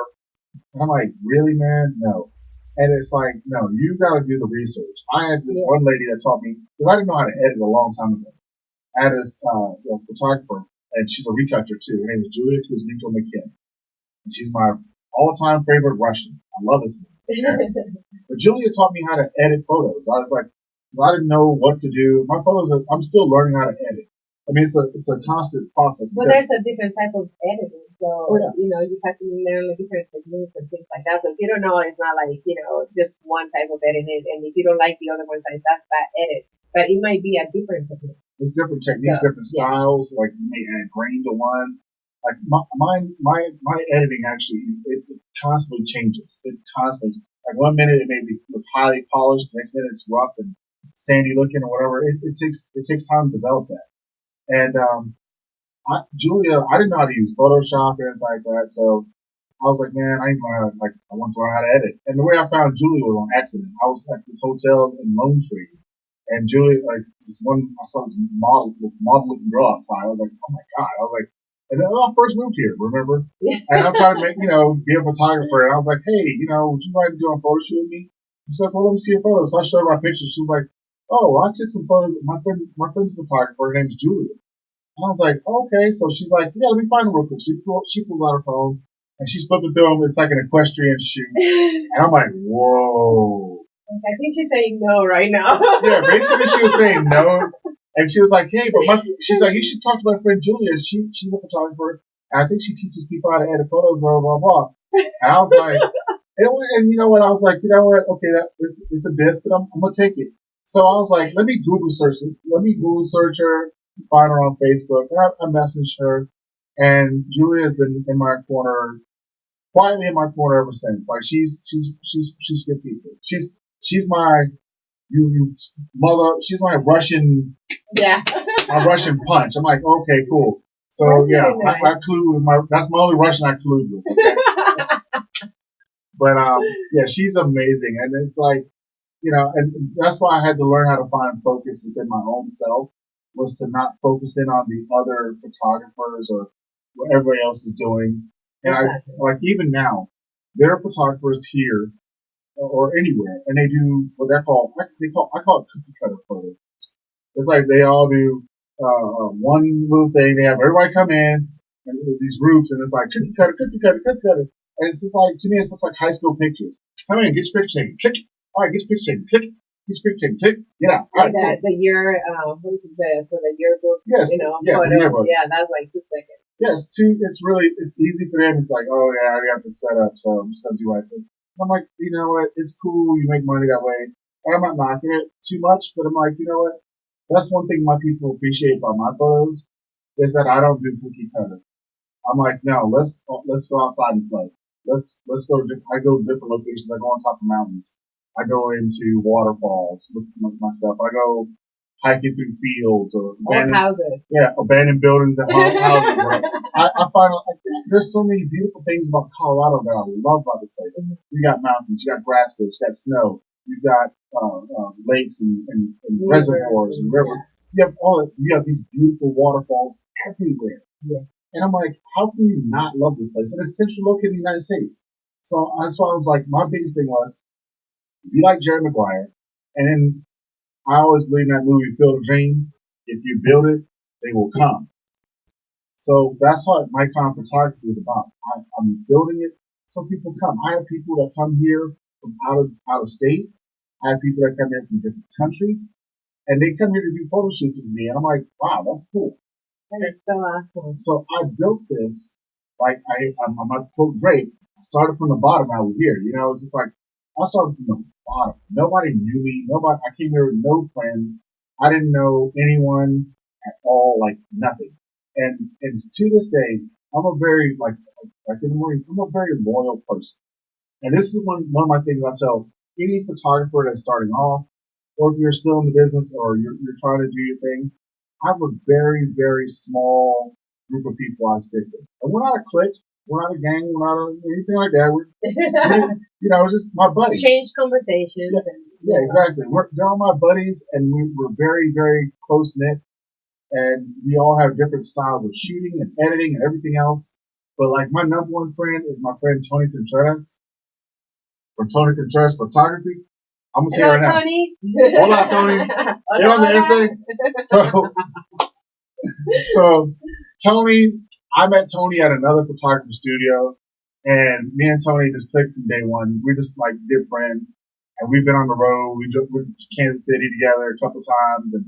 And I'm like, really, man? No. And it's like, no, you got to do the research. I had this one lady that taught me, because I didn't know how to edit a long time ago. I had this photographer, and she's a retoucher too. Her name is Julia Kuzmenko McKin. And she's my all-time favorite Russian. I love this woman. But Julia taught me how to edit photos. I was like, because I didn't know what to do. My photos, I'm still learning how to edit. I mean, it's a constant process. Well, there's a different type of editing. So, you know, you have to learn the different techniques and things like that. So if you don't know, it's not like, you know, just one type of editing. And if you don't like the other one, that's that edit. But it might be a different technique. There's different techniques, different styles. Like, you may add grain to one. Like, my editing actually, it constantly changes. It constantly, like, 1 minute it may be highly polished, the next minute it's rough and sandy looking or whatever. It takes time to develop that. And Julia, I didn't know how to use Photoshop or anything like that, so I was like, man, I want to learn how to edit. And the way I found Julia was on accident. I was at this hotel in Lone Tree, and Julia, like, I saw this model looking girl outside. I was like, oh my god! I was like, and then I first moved here, remember? And I'm trying to be a photographer, and I was like, hey, would you mind doing a photo shoot with me? She's like, well, let me see your photos. So I showed her my pictures. She's like, oh, I took some photos. My friend's a photographer. Her name's Julia. And I was like, oh, okay. So she's like, yeah, let me find them real quick. She pulls out her phone and she's flipping through them. It's like an equestrian shoot. And I'm like, whoa. I think she's saying no right now. Yeah, basically she was saying no. And she was like, hey, but she's like, you should talk to my friend Julia. She's a photographer. And I think she teaches people how to edit photos, blah, blah, blah. And I was like, and you know what? I was like, you know what? Okay, it's a diss, but I'm going to take it. So I was like, let me Google search her, find her on Facebook. And I messaged her, and Julia has been in my corner, quietly in my corner ever since. Like, she's good people. She's my mother. She's my Russian, my Russian punch. I'm like, okay, cool. So yeah, I clue with that's my only Russian I clued with. Okay? But yeah, she's amazing, and it's like, and that's why I had to learn how to find focus within my own self, was to not focus in on the other photographers or what everybody else is doing. And Exactly. like even now, there are photographers here or anywhere, and they do what I call it cookie cutter photos. It's like they all do one little thing. They have everybody come in and these groups, and it's like cookie cutter, cookie cutter, cookie cutter. And it's just like to me, it's just like high school pictures. Come in, get your picture taken, click. All right, get your picture taken, click. Get your picture taken, click. Get out. All right, Like the year, what is it, for the yearbook, yes, yeah, photo. yearbook. Yeah, that's like 2 seconds. Yes, it's easy for them. It's like, oh yeah, I already have to set up, so I'm just gonna do right thing. I'm like, you know what? It's cool. You make money that way. And I'm not knocking it too much, but I'm like, you know what? That's one thing my people appreciate about my photos is that I don't do cookie cutter. I'm like, no, let's go outside and play. Let's go. I go to different locations. I go on top of mountains. I go into waterfalls with my stuff. I go hiking through fields or abandoned buildings and houses. Right? I find like, there's so many beautiful things about Colorado that I love about this place. Mm-hmm. You got mountains, you got grass fields, you got snow, you got lakes and reservoirs and rivers. Yeah. You have these beautiful waterfalls everywhere. Yeah. And I'm like, how can you not love this place? And it's centrally located in the United States. So that's why I was like, my biggest thing was, be like Jerry Maguire. And then I always believe in that movie, Field of Dreams. If you build it, they will come. So that's what my kind of photography is about. I'm building it so people come. I have people that come here from out of state. I have people that come here from different countries, and they come here to do photo shoots with me. And I'm like, wow, that's cool. That's so awesome. So I built this like I'm about to quote Drake. I started from the bottom. Now we're here. You know, it's just like I started from the bottom. Nobody knew me. I came here with no friends. I didn't know anyone at all. Like nothing. And to this day, I'm a very like in the morning. I'm a very loyal person. And this is one of my things I tell any photographer that's starting off, or if you're still in the business or you're trying to do your thing. I have a very, very small group of people I stick with. And we're not a clique. We're not a gang. We're not anything like that. We're just my buddies. Change conversations. Yeah, exactly. They're all my buddies, and we're very, very close knit. And we all have different styles of shooting and editing and everything else. But like my number one friend is my friend Tony Contreras from Tony Contreras Photography. I'm gonna tell you right now. Tony. Hola, Tony. You're on the essay. So Tony, I met Tony at another photography studio, and me and Tony just clicked from day one. We just like good friends, and we've been on the road. We went to Kansas City together a couple times, and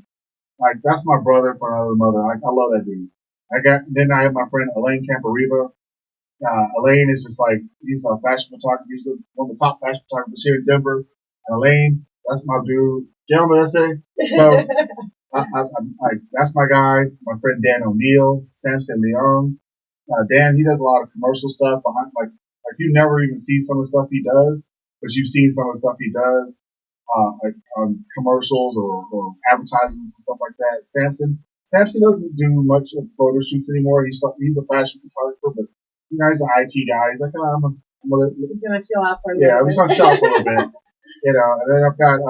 like that's my brother from another mother. I love that dude. Then I have my friend Elaine Campariba. Elaine is just like he's a fashion photographer. He's one of the top fashion photographers here in Denver. And Elaine, that's my dude. Get on the essay. So that's my guy. My friend Dan O'Neill, Samson Leon. Dan, he does a lot of commercial stuff behind, like you never even see some of the stuff he does, but you've seen some of the stuff he does, like on commercials or advertisements and stuff like that. Samson doesn't do much of photo shoots anymore. He's a fashion photographer, but he's an IT guy. He's like, oh, I'm gonna chill out for a little bit. Yeah, I'm just gonna chill out for a little bit. And then I've got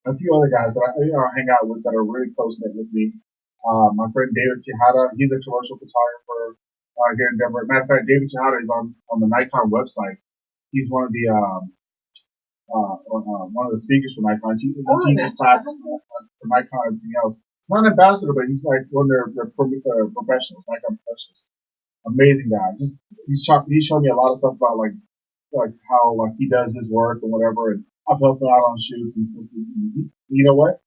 a few other guys that I hang out with that are really close knit with me. My friend David Tejada, he's a commercial photographer here in Denver. Matter of fact, David Tejada is on the Nikon website. He's one of the speakers for Nikon. He teaches class for Nikon and everything else. He's not an ambassador, but he's like one of their professionals, Nikon professionals. Amazing guy. He showed me a lot of stuff about like how like he does his work and whatever, and I've helped him out on shoots and systems. You know what?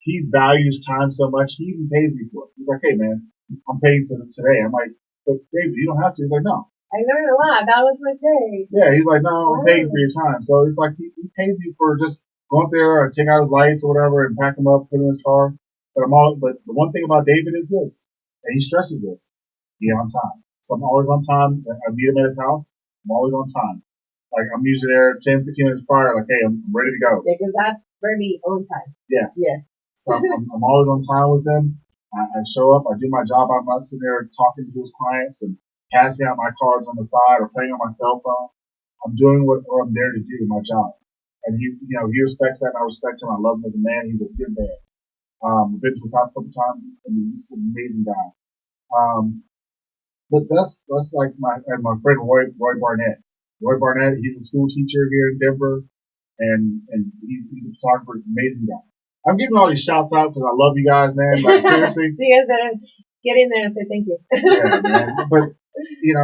He values time so much, he even pays me for it. He's like, hey man, I'm paying for it today. I'm like, but David, you don't have to. He's like, no. I learned a lot. That was my pay. Yeah, he's like, no, I'm paying for your time. So it's like he pays me for just going up there or take out his lights or whatever and pack them up, put them in his car. But the one thing about David is this, and he stresses this, be on time. So I'm always on time. I meet him at his house. I'm always on time. Like I'm usually there 10, 15 minutes prior. Like, hey, I'm ready to go. Yeah, because that's really on time. Yeah. Yeah. So I'm always on time with them. I show up. I do my job. I'm not sitting there talking to his clients and passing out my cards on the side or playing on my cell phone. I'm doing what I'm there to do, my job. And he respects that, and I respect him. I love him as a man. He's a good man. I've been to his house a couple times. I mean, he's an amazing guy. but that's like my friend Roy Barnett. Roy Barnett, he's a school teacher here in Denver, and he's a photographer, amazing guy. I'm giving all these shouts out because I love you guys, man. Like seriously. So you guys better get in there and say thank you. Yeah, man. But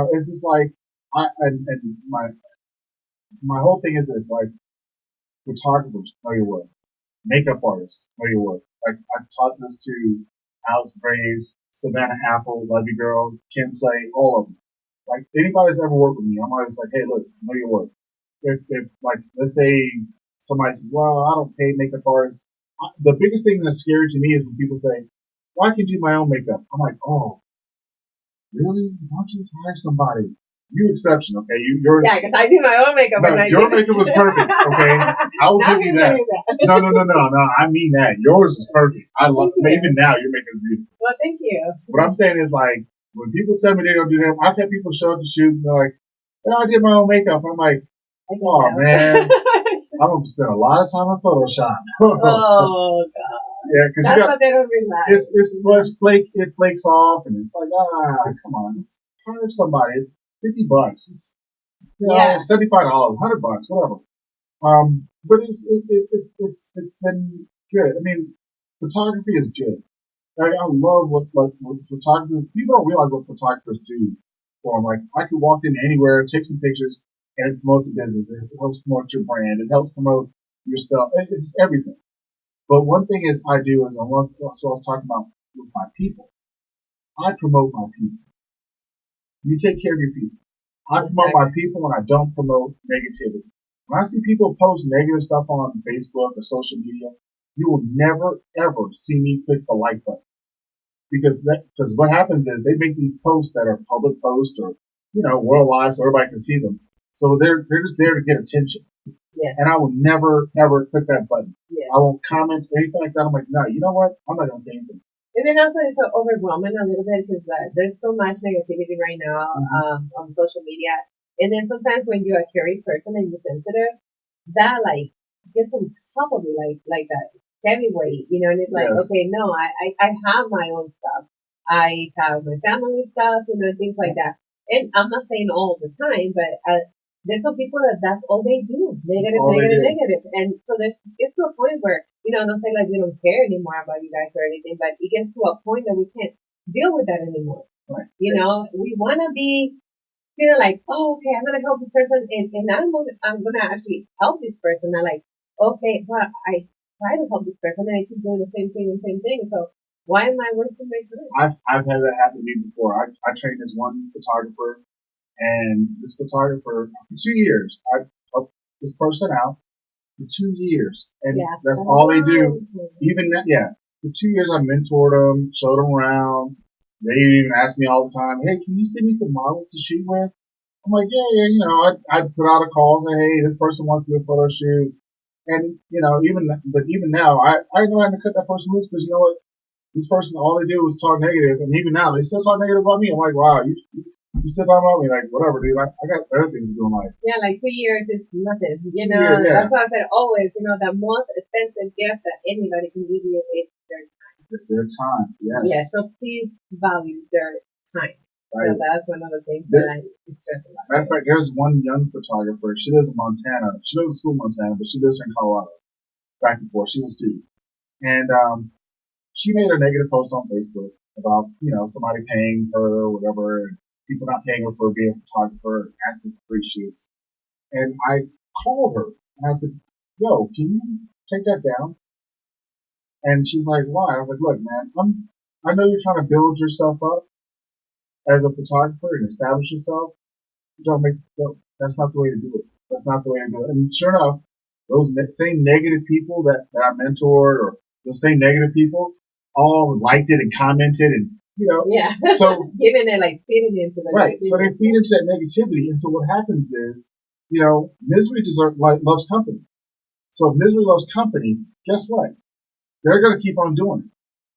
it's just like and my whole thing is this: like photographers, know your work. Makeup artists, know your work. Like I've taught this to Alex Graves, Savannah Apple, Love You Girl, Kim Clay, all of them. Like anybody that's ever worked with me, I'm always like, hey, look, know your work. If like let's say somebody says, well, I don't pay makeup artists. The biggest thing that's scary to me is when people say, well, I can do my own makeup. I'm like, oh, really? Why don't you just hire somebody? You exception, okay? Yeah, because I do my own makeup. No, your makeup was perfect, okay? I will give you that. No. I mean that. Yours is perfect. I love. Even now, your makeup is beautiful. Well, thank you. What I'm saying is like when people tell me they're gonna do that, I've had people show up to shoots and they're like, "Yeah, I did my own makeup." I'm like, "Oh man, I'm gonna spend a lot of time on Photoshop." Oh god. Yeah, because that's what they don't realize. It flakes off, and it's like, come on, just hire somebody. It's $50. It's, $75, $100, whatever. But it's been good. I mean, photography is good. I love what photographers. People don't realize what photographers do for them. Like I could walk in anywhere, take some pictures, and it promotes a business. It helps promote your brand. It helps promote yourself. It's everything. But one thing is I do is unless what I was talking about with my people, I promote my people. You take care of your people. I promote my people and I don't promote negativity. When I see people post negative stuff on Facebook or social media, you will never ever see me click the like button. Because what happens is they make these posts that are public posts or, worldwide so everybody can see them. So they're just there to get attention. Yeah. And I will never ever click that button. Yeah. I won't comment or anything like that. I'm like, no, you know what? I'm not gonna say anything. And then also it's overwhelming a little bit because there's so much negativity right now on social media. And then sometimes when you're a caring person and you're sensitive, that like gets on top of you like that heavyweight, and it's like, yes. Okay, no, I have my own stuff. I have my family stuff, things like that. And I'm not saying all the time, but there's some people that's all they do. Negative. And so it's to a point where, don't say like we don't care anymore about you guys or anything, but it gets to a point that we can't deal with that anymore. Right. We want to be, like, oh, okay, I'm going to help this person and I'm going to actually help this person. I'm like, okay, but I try to help this person and I keep doing the same thing. So why am I wasting my time? I've had that happen to me before. I trained this one photographer. And this photographer, for 2 years, I helped this person out for 2 years. And that's all they do. For 2 years I mentored them, showed them around. They even asked me all the time, hey, can you send me some models to shoot with? I'm like, yeah, I'd put out a call and say, hey, this person wants to do a photo shoot. And, even now, I know I had to cut that person loose because you know what? This person, all they do was talk negative. And even now, they still talk negative about me. I'm like, wow, you still talking about me? Like, whatever, dude. I got better things to do in life. Yeah, like 2 years is nothing. That's why I said always, the most expensive gift that anybody can give you is their time. It's their time, yes. Yeah, so please value their time. Right. So that's one of the things that I stress a lot. Matter of fact, there's one young photographer. She lives in Montana. She goes to school in Montana, but she lives in Colorado. Back and forth. She's a student. And she made a negative post on Facebook about, somebody paying her or whatever, and people not paying her for being a photographer and asking for free shoots. And I called her and I said, yo, can you take that down? And she's like, why? I was like, look, man, I know you're trying to build yourself up as a photographer and establish yourself. That's not the way to do it. That's not the way to do it. And sure enough, those same negative people that I mentored or the same negative people all liked it and commented and, so giving it like feeding into the right. So they feed into that negativity. And so what happens is, misery loves company. So if misery loves company, guess what? They're going to keep on doing it.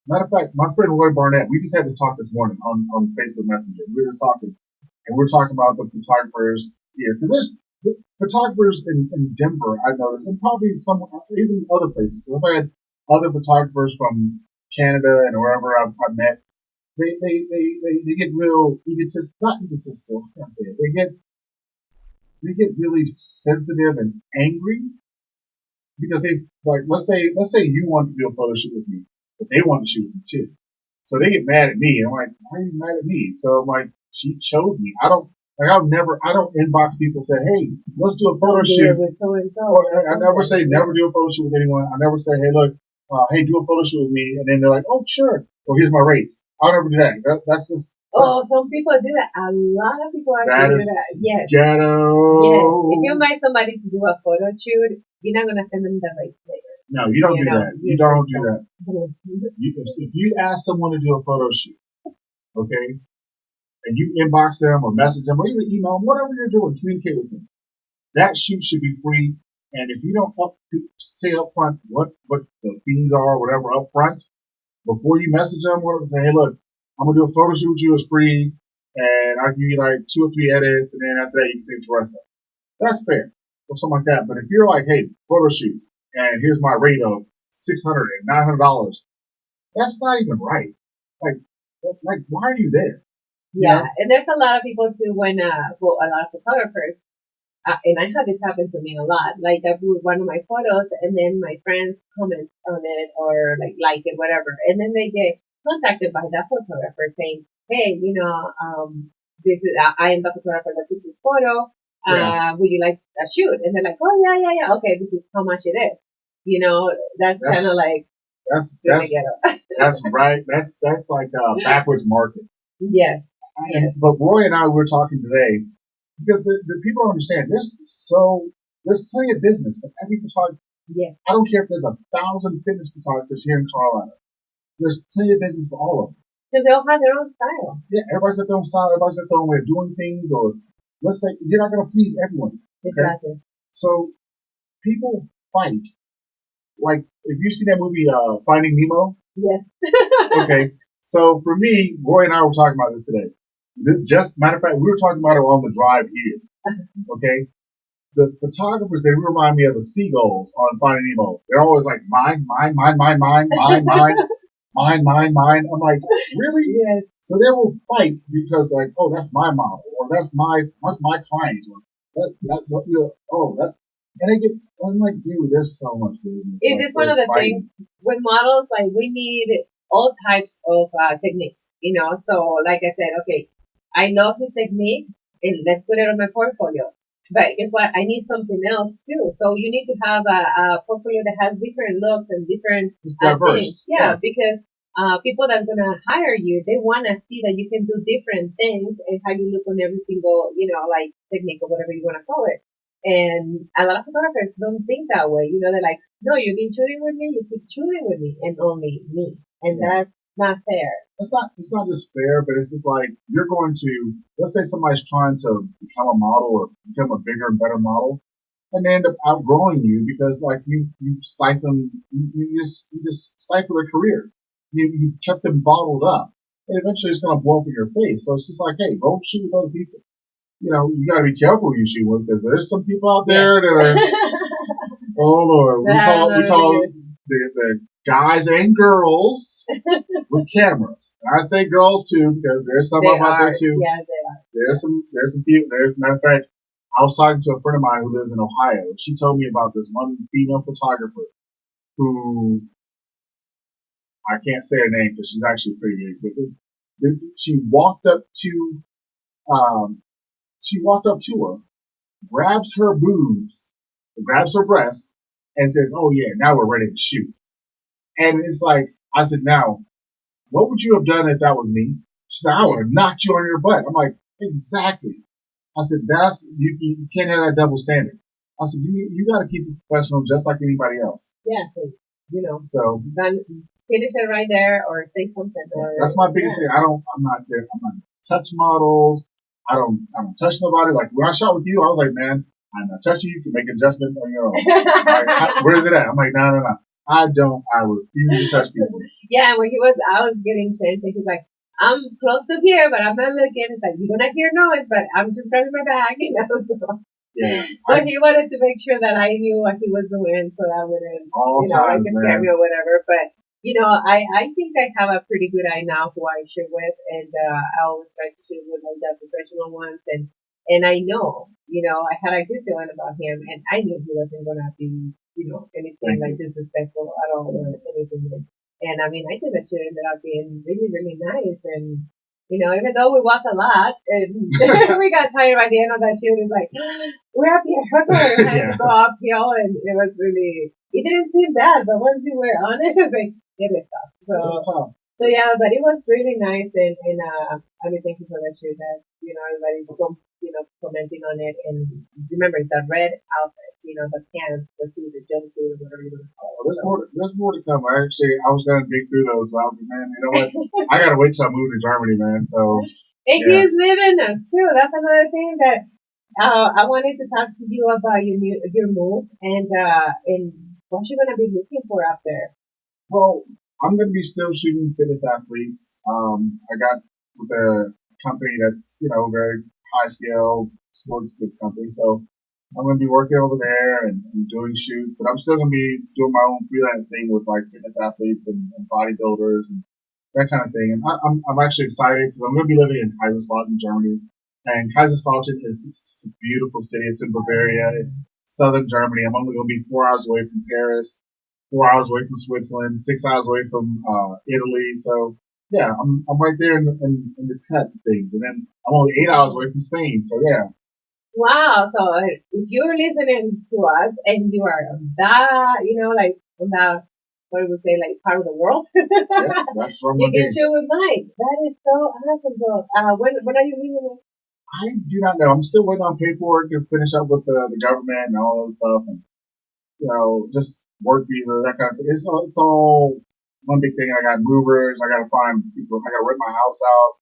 Matter of fact, my friend Roy Barnett, we just had this talk this morning on Facebook Messenger. We were just talking, and we're talking about the photographers here. Because there's the photographers in Denver, I've noticed, and probably even other places. So if I had other photographers from Canada and wherever I've met, they get real egotistical, not egotistical, I can't say it. They get really sensitive and angry because they, like, let's say you want to do a photo shoot with me, but they want to shoot with me too. So they get mad at me. I'm like, why are you mad at me? So I'm like, she chose me. I don't inbox people and say, hey, let's do a photo shoot. With so and so. I never say never do a photo shoot with anyone. I never say, hey, look, hey, do a photo shoot with me. And then they're like, oh, sure. Well, here's my rates. I'll never do that. That's just. Oh, some people do that. A lot of people actually do that. Yes. Ghetto. Yes. If you invite somebody to do a photo shoot, you're not going to send them the rates later. No, you don't do that. You don't do that. If you ask someone to do a photo shoot, okay, and you inbox them or message them or even email them, whatever you're doing, communicate with them. That shoot should be free. And if you don't say up front what the fees are or whatever up front, before you message them, say, hey, look, I'm going to do a photo shoot with you. It's free. And I'll give you like 2 or 3 edits. And then after that, you can take the rest of it. That's fair. Or something like that. But if you're like, hey, photo shoot, and here's my rate of $600 and $900, that's not even right. Like, why are you there? Yeah, and there's a lot of people too when, well, a lot of photographers, and I had this happen to me a lot. Like I put one of my photos, and then my friends comment on it or like it, whatever, and then they get contacted by that photographer saying, "Hey, this is I am the photographer that took this photo. Would you like a shoot?" And they're like, "Oh yeah. Okay, this is how much it is." That's kind of like that's right. That's like backwards market. Yes. But Roy and I were talking today because the people don't understand. There's plenty of business for every photographer. Yeah. I don't care if there's 1,000 fitness photographers here in Colorado. There's plenty of business for all of them. Because they all have their own style. Yeah, everybody's got their own style. Everybody's got their own way of doing things. Or let's say you're not going to please everyone. Okay? Exactly. So people fight. Like if you see that movie Finding Nemo. Yes. Okay. So for me, Roy and I were talking about this today. Matter of fact, we were talking about it on the drive here. Okay. The photographers, they remind me of the seagulls on Finding Nemo. They're always like, mine. I'm like, really? Yes. So they will fight because like, oh, that's my model, or that's my client, or and they get, I'm like, dude, there's so much business. It is one of the things with models, like we need all types of techniques, so like I said, okay, I love his technique and let's put it on my portfolio. But guess what? I need something else too. So you need to have a portfolio that has different looks and different things. Yeah, because people that's gonna hire you, they wanna see that you can do different things and how you look on every single, like technique or whatever you wanna call it. And a lot of photographers don't think that way. They're like, no, you've been shooting with me, you keep shooting with me, and only me, and that's not fair. It's not just fair, but it's just like you're going to, let's say somebody's trying to become a model or become a bigger and better model, and they end up outgrowing you because like you stifle you just stifle their career. You kept them bottled up, and eventually it's going to blow up in your face. So it's just like, hey, go shoot with other people. You got to be careful who you shoot with because there's some people out there that are, oh Lord, we call the guys and girls with cameras. And I say girls too because there's some of them out there too. Yeah, they are. There's some people. Matter of fact, I was talking to a friend of mine who lives in Ohio. She told me about this one female photographer who I can't say her name because she's actually pretty big. But she walked up to her, grabs her boobs, grabs her breast, and says, "Oh yeah, now we're ready to shoot." And it's like, I said, now, what would you have done if that was me? She said, I would have knocked you on your butt. I'm like, exactly. I said, you can't have that double standard. I said, you got to keep it professional just like anybody else. Yeah, so then finish it right there or say something. That's my biggest thing. I'm not touch models. I don't touch nobody. Like when I shot with you, I was like, man, I'm not touching you. You can make adjustments on your own. Like, where's it at? I'm like, no. I refuse to touch people. Yeah, and when I was getting changed, he's like, I'm close to here, but I'm not looking. It's like, you're gonna hear noise, but I'm just grabbing my bag, Yeah. So he wanted to make sure that I knew what he was doing, so that wouldn't, all times, scare me or whatever. But I think I have a pretty good eye now who I shoot with, and I always try to shoot with like the professional ones, and I know, I had a good feeling about him, and I knew he wasn't gonna be, anything Thank like you. disrespectful at all or anything. And I mean, I think the shoot ended up being really, really nice, and even though we walked a lot, and we got tired by the end of that shoot, it's like we're up here, okay, we had Yeah, to go uphill, and it was really. It didn't seem bad, but once you were on it, it's like it is tough. it was tough. So yeah, but it was really nice, and I mean, thank you for that show that everybody's commenting on it, and remember the red outfit, the pants, the suit, the jumpsuit, or whatever you want to call it. Well, there's more to come. I was gonna dig through those, but I was like, man, you know what? I gotta wait till I move to Germany, man. So And yeah. he's living us too. That's another thing that I wanted to talk to you about your move and what you're gonna be looking for out there. Well, I'm going to be still shooting fitness athletes. I got with a company that's, very high scale sports goods company. So I'm going to be working over there and doing shoots, but I'm still going to be doing my own freelance thing with like fitness athletes and bodybuilders and that kind of thing. And I'm actually excited because I'm going to be living in Kaiserslautern, Germany. And Kaiserslautern is a beautiful city. It's in Bavaria. It's southern Germany. I'm only going to be 4 hours away from Paris, 4 hours away from Switzerland, 6 hours away from Italy. So yeah, I'm right there in the cut of things, and then I'm only 8 hours away from Spain. So yeah, Wow. So if you're listening to us and you are on that, like on that, what do we say, like part of the world, yeah, that's where I'm you gonna can be. shoot with Mike. That is so awesome. So, when are you leaving? I do not know. I'm still waiting on paperwork to finish up with the government and all that stuff, and just work visa, that kind of thing. It's all one big thing. I got movers. I got to find people. I got to rent my house out,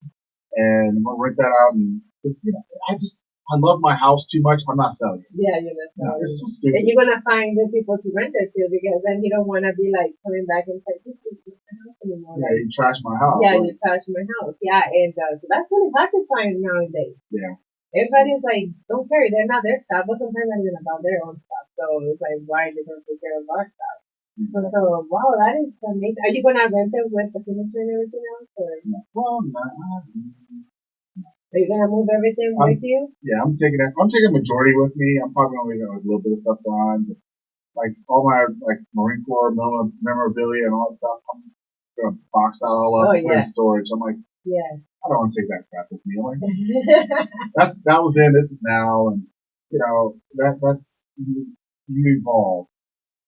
and I'm gonna rent that out. And just, I love my house too much. I'm not selling it. Yeah, you're not No, selling it's it. so And stupid. you're gonna find the people to rent it to because then you don't want to be like coming back and say this is not my house anymore. Yeah, Like, you trash my house. yeah, Like, you trash my house. Yeah, and so that's really hard to find nowadays. yeah. Everybody's like, don't care, they're not their stuff, but sometimes not even about their own stuff. So it's like, why are they going to take care of our stuff? So wow, that is amazing. Are you gonna rent it with the furniture and everything else, or Well, no, are you gonna move everything I'm, with you? yeah, I'm taking a majority with me. I'm probably only going to a little bit of stuff behind, but like all my like Marine Corps memorabilia and all that stuff. I'm gonna box that all Oh up and put it in yeah, storage. I'm like, yeah. I don't want to take that crap with me. I'm like, that was then, this is now, and that's you evolve.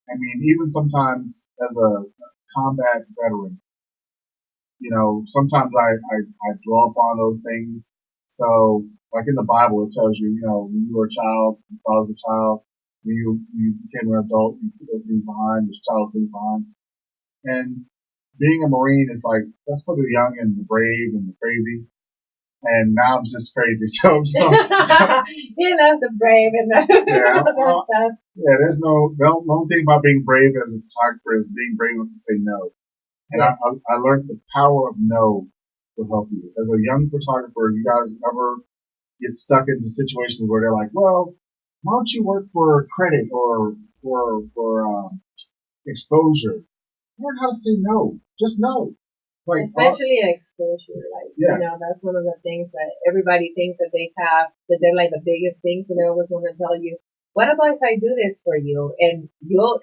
I mean, even sometimes as a combat veteran, sometimes I draw upon those things. So, like in the Bible, it tells you, when you were a child, you thought as a child, when you became an adult, you put those things behind, those child's things behind. And being a Marine is like, that's for the young and the brave and the crazy. And now I'm just crazy. So He loves the brave and yeah, all that stuff. yeah, the only thing about being brave as a photographer is being brave enough to say no. And Yeah. I learned the power of no will help you. As a young photographer, you guys ever get stuck into situations where they're like, well, why don't you work for credit or exposure? Learn how to say no. Just no. Like, Especially exposure, like yeah, that's one of the things that everybody thinks that they have, that they're like the biggest things, and they always want to tell you, "What about if I do this for you?" And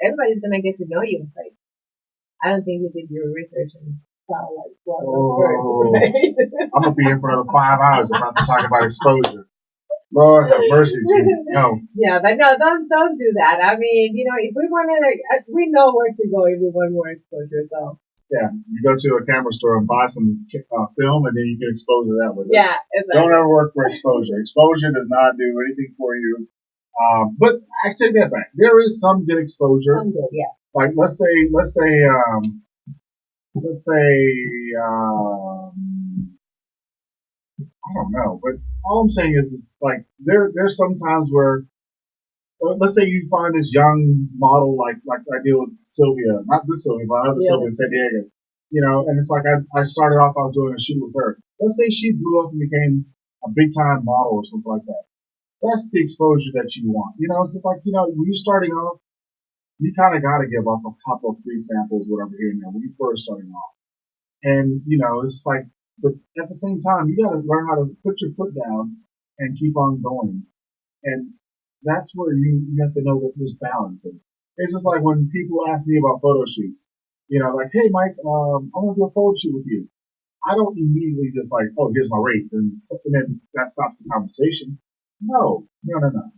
everybody's gonna get to know you. It's like, I don't think you did your research and saw like what was first, oh, right? I'm gonna be here for another 5 hours if I'm talking about exposure. Lord have mercy, Jesus. No. Yeah, but no, don't do that. I mean, if we want to, we know where to go if we want more exposure. So Yeah, you go to a camera store and buy some film, and then you can expose it that way. yeah, exactly. Don't ever work for exposure. Exposure does not do anything for you. But I take that back. There is some good exposure. I'm good, yeah. Like let's say, I don't know, but all I'm saying is like there's some times where, let's say you find this young model like I deal with Sylvia, not this Sylvia, but other Sylvia in San Diego, and it's like I started off, I was doing a shoot with her. Let's say she blew up and became a big time model or something like that. That's the exposure that you want. It's just like, when you're starting off, you kind of got to give up a couple of free samples, whatever here and there when you first starting off. And it's like, but at the same time, you got to learn how to put your foot down and keep on going. And that's where you have to know that there's balance. And it's just like when people ask me about photo shoots, like, hey, Mike, I want to do a photo shoot with you. I don't immediately just like, oh, here's my rates, and then that stops the conversation. No, no, no, no.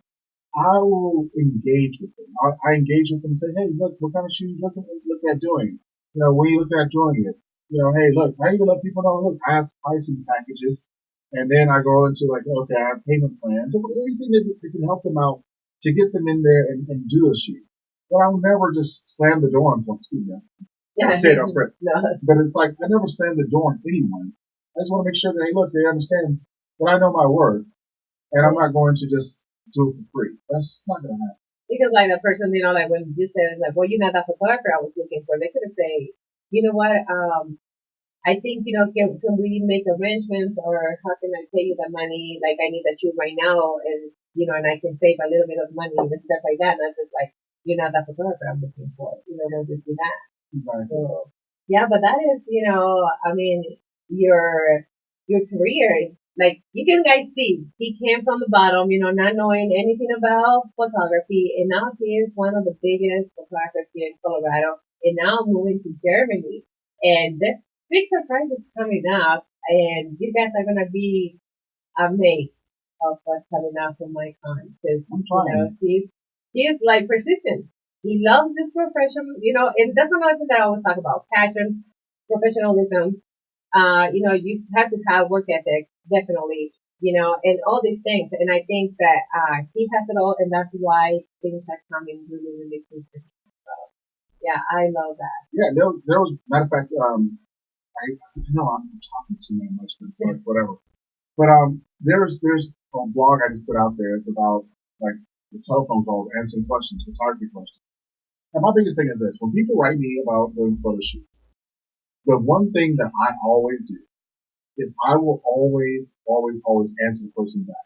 I will engage with them. I engage with them and say, hey, look, what kind of shoes you looking at doing? When you looking at doing it? Hey, look, how you gonna let people know? Look, I have pricing packages, and then I go into like, okay, I have payment plans, or anything that can help them out to get them in there and do a shoot. But I'll never just slam the door on someone. Yeah, I say it, no. no. But it's like I never slam the door on anyone. I just want to make sure that they understand that I know my worth, and I'm not going to just do it for free. That's just not gonna happen. Because like the person, like when you said like, well, you're not that photographer I was looking for, they could have said, you know what, I think, can we make arrangements, or how can I pay you the money? Like I need a shoot right now, and and I can save a little bit of money and stuff like that. Not just like, you're not that photographer I'm looking for. They'll just do that. Exactly. So yeah, but that is, I mean, your career, like you can guys see, he came from the bottom, not knowing anything about photography, and now he is one of the biggest photographers here in Colorado, and now moving to Germany, and there's big surprises coming up, and you guys are gonna be amazed of what's coming out from my con, because he's like persistent. He loves this profession, and that's another thing that I always talk about: passion, professionalism. You have to have work ethic, definitely, and all these things. And I think that he has it all, and that's why things are coming really, really quickly. So, yeah, I love that. Yeah, there was, matter of fact, I know I'm talking too much, but it's like whatever. But there's a blog I just put out there. It's about like the telephone calls, answering questions, photography questions. And my biggest thing is this: when people write me about doing photo shoot, the one thing that I always do is I will always, always, always answer the person back.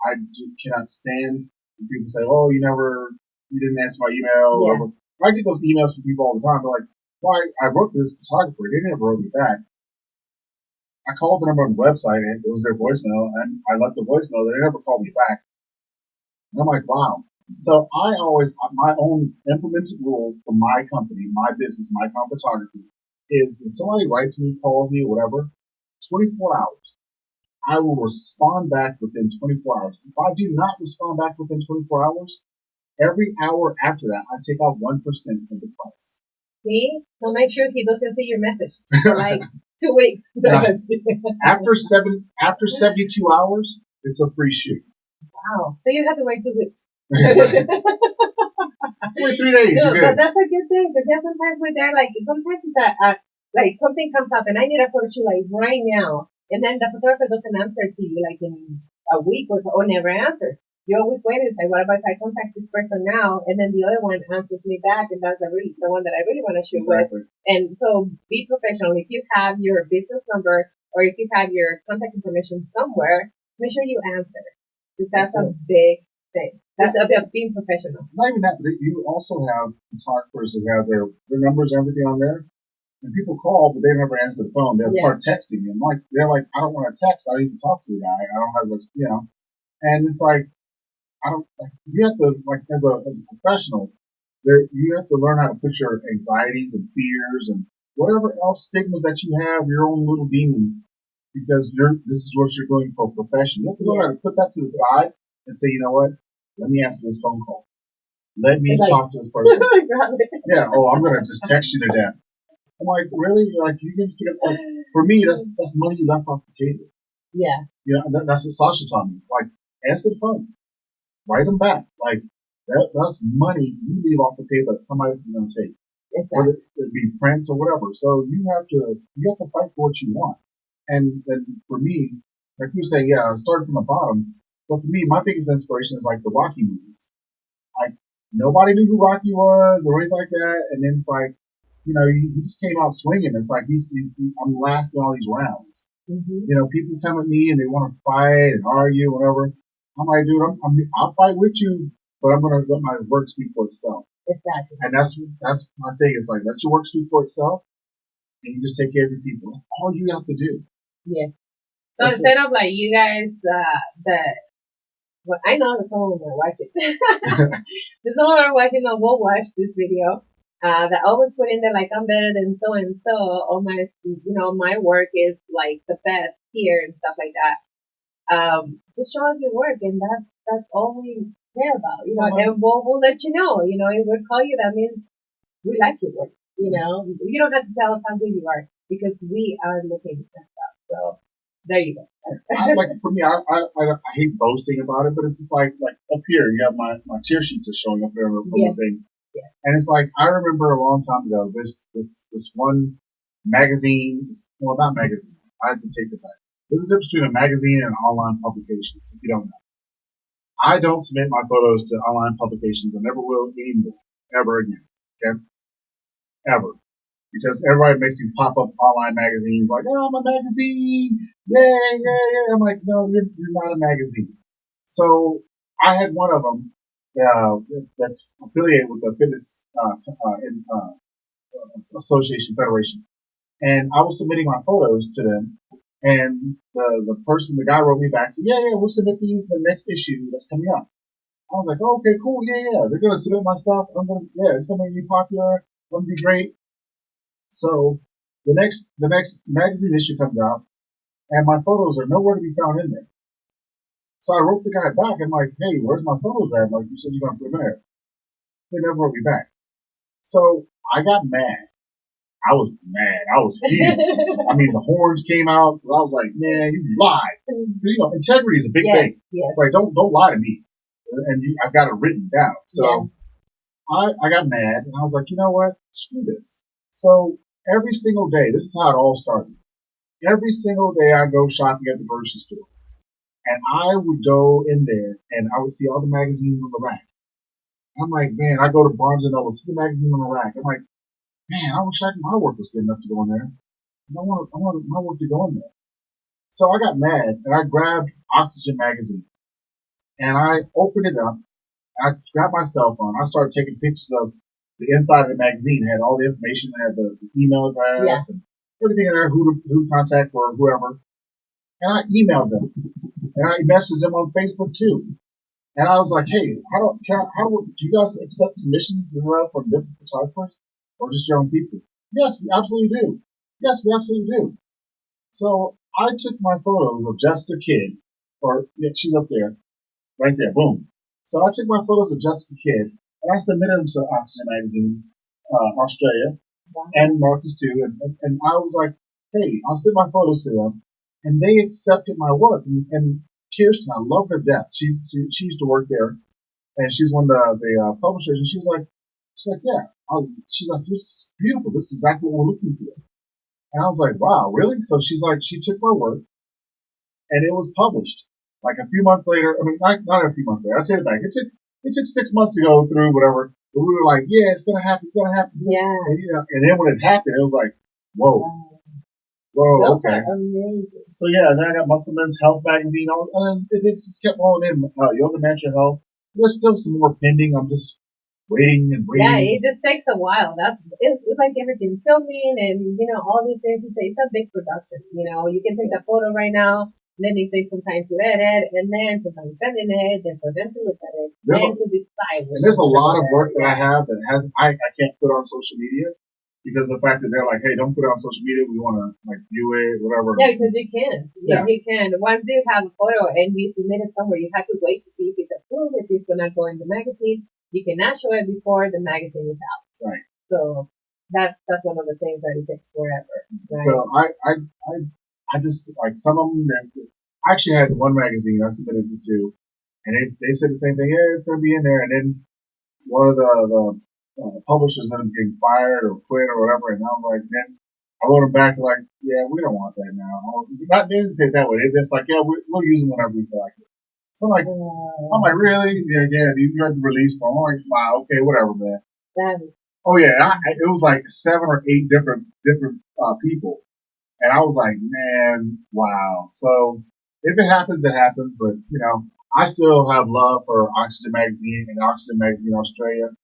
I cannot stand when people say, "Oh, you didn't answer my email." Yeah. I get those emails from people all the time. They're like, "Why? I wrote to this photographer. They never wrote me back." I called the number on the website, and it was their voicemail, and I left the voicemail. They never called me back. And I'm like, wow. So I always, my own implemented rule for my company, my business, my photography, is when somebody writes me, calls me, whatever, 24 hours, I will respond back within 24 hours. If I do not respond back within 24 hours, every hour after that, I take out 1% of the price. See? So make sure he doesn't see your message for like 2 weeks. After 72 hours, it's a free shoot. Wow. So you have to wait 2 weeks. It's only 3 days. No, but that's a good thing, because sometimes with that, like sometimes it's like something comes up and I need a photo shoot like right now, and then the photographer doesn't answer to you like in a week or so, or never answers. You always wait and say, what about if I contact this person now, and then the other one answers me back, and that's the one that I really want to shoot with. And so be professional. If you have your business number, or if you have your contact information somewhere, make sure you answer, because that's a big thing. That's about being professional. Not even that, but you also have photographers who have their numbers and everything on there, and people call, but they never answer the phone. They'll start texting you, and they're like, I don't want to text. I don't even talk to the guy. I don't have and it's like, you have to, like, as a professional, you have to learn how to put your anxieties and fears and whatever else stigmas that you have, your own little demons, because this is what you're doing for a profession. You have to learn how to put that to the side and say, you know what? Let me answer this phone call. Let me talk to this person. Yeah. Oh, I'm gonna just text you to death. I'm like, really? Like, you can speak up. Like, for me, that's money left off the table. Yeah. That's what Sasha taught me. Like, answer the phone. Write them back. Like, that's money you leave off the table that somebody else is going to take. Exactly. Whether it be prints or whatever. So you have to fight for what you want. And for me, like you say, yeah, I started from the bottom. But for me, my biggest inspiration is like the Rocky movies. Like, nobody knew who Rocky was or anything like that. And then it's like, he just came out swinging. It's like I'm lasting all these rounds. Mm-hmm. People come at me and they want to fight and argue, whatever. I'm like, dude, I'll fight with you, but I'm gonna let my work speak for itself. Exactly. And that's my thing. It's like, let your work speak for itself, and you just take care of your people. That's all you have to do. Yeah. So That's instead it. of like you guys, well, I know that someone will watch it. There's someone are watching that will watch this video. That always put in there like I'm better than so and so, or my work is like the best here and stuff like that. Just show us your work, and that's all we care about, and we'll let you know. If we call you, that means we like your work. You don't have to tell us how good you are because we are looking at stuff. So there you go. Like for me, I hate boasting about it, but it's just like up here, you have my tear sheets are showing up there on Yeah. the thing, Yeah. and it's like I remember a long time ago, this one magazine, well, not magazine, I have to take it back. There's a difference between a magazine and an online publication. If you don't know, I don't submit my photos to online publications. I never will anymore, ever again. Okay, ever. Because everybody makes these pop-up online magazines like, oh, I'm a magazine. Yeah, yeah, yeah. I'm like, no, you're not a magazine. So I had one of them that's affiliated with the Fitness Association Federation. And I was submitting my photos to them. And the guy wrote me back, said, yeah, yeah, we'll submit these in the next issue that's coming up. I was like, oh, okay, cool. Yeah, yeah. They're going to submit my stuff. It's going to be popular. It's going to be great. So the next magazine issue comes out, and my photos are nowhere to be found in there. So I wrote the guy back. I'm like, hey, where's my photos at? Like, you said you're gonna put them in there. They never wrote me back. So I got mad. I was mad. I was heated. I mean, the horns came out because I was like, man, you lied. Because integrity is a big thing. Yes. It's like, don't lie to me. And I've got it written down. So I got mad, and I was like, you know what? Screw this. So every single day, this is how it all started. Every single day I go shopping at the grocery store, and I would go in there and I would see all the magazines on the rack. I'm like, man, I go to Barnes and Noble, see the magazine on the rack. I'm like, man, I wish my work was good enough to go in there. I want my work to go in there. So I got mad and I grabbed Oxygen magazine and I opened it up. I got my cell phone. I started taking pictures of the inside of the magazine. It had all the information. It had the email address and everything in there, who to contact for whoever. And I emailed them. And I messaged them on Facebook too. And I was like, hey, do you guys accept submissions from different photographers or just your own people? Yes, we absolutely do. Yes, we absolutely do. So I took my photos of Jessica Kidd, she's up there, right there, boom. So I took my photos of Jessica Kidd and I submitted them to Oxygen Magazine, Australia, and Marcus too. And I was like, hey, I'll send my photos to them. And they accepted my work. And Kirsten, I love her death. She used to work there, and she's one of the publishers. And she's like, yeah. She's like, this is beautiful. This is exactly what we're looking for. And I was like, wow, really? So she's like, she took my work, and it was published. Like a few months later, I mean, not a few months later. I'll take it back. It took 6 months to go through whatever. But we were like, yeah, it's gonna happen. It's gonna happen. Yeah. And then when it happened, it was like, whoa. Whoa, okay. Amazing. So yeah, then I got Muscleman's Health magazine, and it just kept rolling in. Yoga Mantra Health. There's still some more pending. I'm just waiting and waiting. Yeah, it just takes a while. It's like everything, filming and all these things. It's a big production. You can take a photo right now, then it takes some time to edit, and then sometimes sending it, then for them to look at it, then to decide. And there's a lot of work that I have that I can't put on social media. Because of the fact that they're like, hey, don't put it on social media. We want to view it, whatever. Yeah, because you can. Yeah, you can. Once you have a photo and you submit it somewhere, you have to wait to see if it's approved, if it's gonna go in the magazine. You cannot show it before the magazine is out. Right. So that's one of the things that it takes forever. Right? So I just like some of them. I actually had one magazine I submitted it to, and they said the same thing. Yeah, it's gonna be in there, and then one of the publishers ended up getting fired or quit or whatever, and I was like, then I wrote them back like, yeah, we don't want that now. They didn't say it that way. They just like, yeah, we'll use them whenever we feel like it. So I'm like, really? Yeah, you had the release form. I'm like, wow, okay, whatever, man. Oh yeah, it was like 7 or 8 different people, and I was like, man, wow. So if it happens, it happens. But I still have love for Oxygen Magazine and Oxygen Magazine Australia.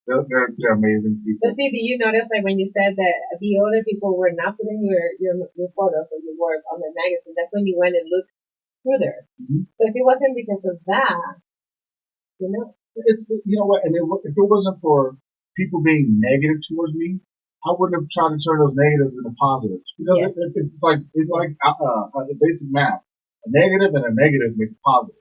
They're amazing But people. see, do you notice like when you said that the other people were not putting your photos or your work on the magazine? That's when you went and looked further. Mhm. So if it wasn't because of that, you know, It's you know what, and if it wasn't for people being negative towards me, I wouldn't have tried to turn those negatives into positives because yes, it's yes, like basic math. A negative and a negative make a positive.